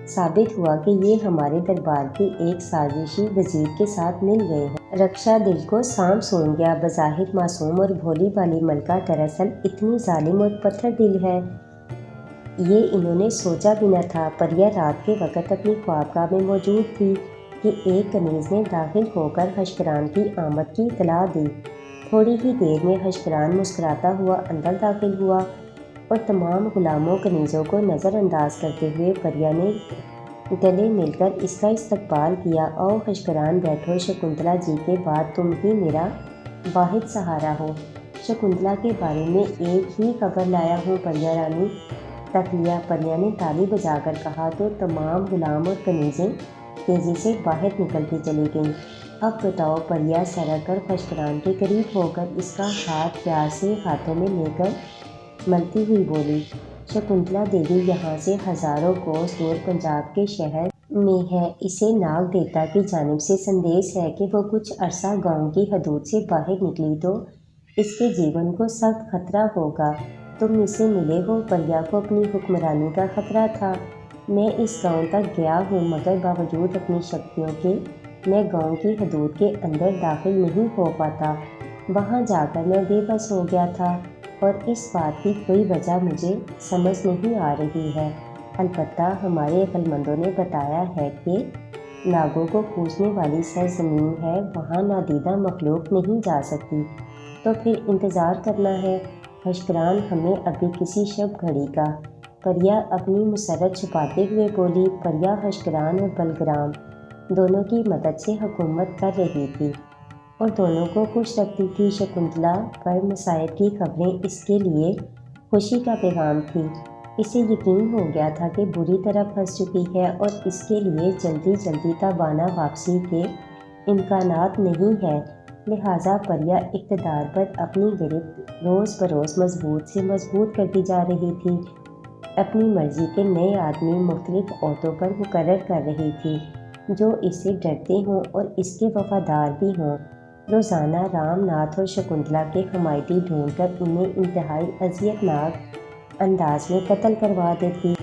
ثابت ہوا کہ یہ ہمارے دربار کے ایک سازشی وزیر کے ساتھ مل گئے ہیں۔ رکشا دل کو سانپ سونگھ گیا۔ بظاہر معصوم اور بھولی بھالی ملکہ دراصل اتنی ظالم اور پتھر دل ہے، یہ انہوں نے سوچا بھی نہ تھا۔ پریا رات کے وقت اپنی خوابگاہ میں موجود تھی کہ ایک کنیز نے داخل ہو کر حشکران کی آمد کی اطلاع دی۔ تھوڑی ہی دیر میں حشکران مسکراتا ہوا اندر داخل ہوا اور تمام غلاموں کنیزوں کو نظر انداز کرتے ہوئے پریا نے گلے مل کر اس کا استقبال کیا۔ آؤ حشکران بیٹھو، شکنتلا جی کے بعد تم ہی میرا واحد سہارا ہو۔ شکنتلا کے بارے میں ایک ہی خبر لایا ہوں پریا رانی۔ تک لیا، پریا نے تالی بجا کر کہا تو تمام غلام اور کنیزیں تیزی سے باہر نکلتی چلی گئیں۔ اب بتاؤ، پریا سرک کر حشکران کے قریب ہو کر اس کا ہاتھ پیار سے ہاتھوں میں لے کر ملتی ہوئی بولی، شکنتلا دیوی یہاں سے ہزاروں کوس دور پنجاب کے شہر میں ہے۔ اسے ناگ دیوتا کی جانب سے سندیش ہے کہ وہ کچھ عرصہ گاؤں کی حدود سے باہر نکلی تو اس کے جیون کو سخت خطرہ ہوگا۔ تم اس سے ملے ہو؟ پریا کو اپنی حکمرانی کا خطرہ تھا۔ میں اس گاؤں تک گیا ہوں مگر باوجود اپنی شکتیوں کے میں گاؤں کی حدود کے اندر داخل نہیں ہو پاتا۔ وہاں جا کر میں بے بس ہو گیا تھا اور اس بات کی کوئی وجہ مجھے سمجھ نہیں آ رہی ہے۔ البتہ ہمارے عقل مندوں نے بتایا ہے کہ ناگوں کو پوجنے والی سرزمین ہے، وہاں نادیدہ مخلوق نہیں جا سکتی۔ تو پھر انتظار کرنا ہے۔ حشگران ہمیں ابھی کسی شب گھڑی کا۔ پریا اپنی مسرت چھپاتے ہوئے بولی۔ پریا حشگران اور بلگرام دونوں کی مدد سے حکومت کر رہی تھی اور دونوں کو خوش رکھتی تھی۔ شکنتلا پر مصائب کی خبریں اس کے لیے خوشی کا پیغام تھی۔ اسے یقین ہو گیا تھا کہ بری طرح پھنس چکی ہے اور اس کے لیے جلدی تابانہ واپسی کے امکانات نہیں ہیں، لہٰذا پریا اقتدار پر اپنی گرفت روز بروز مضبوط سے مضبوط کرتی جا رہی تھی۔ اپنی مرضی کے نئے آدمی مختلف عہدوں پر مقرر کر رہی تھی جو اس سے ڈرتے ہوں اور اس کے وفادار بھی ہوں۔ روزانہ رام ناتھ اور شکنتلا کے حمایتی ڈھونڈ کر انہیں انتہائی اذیت ناک انداز میں قتل کروا دیتی۔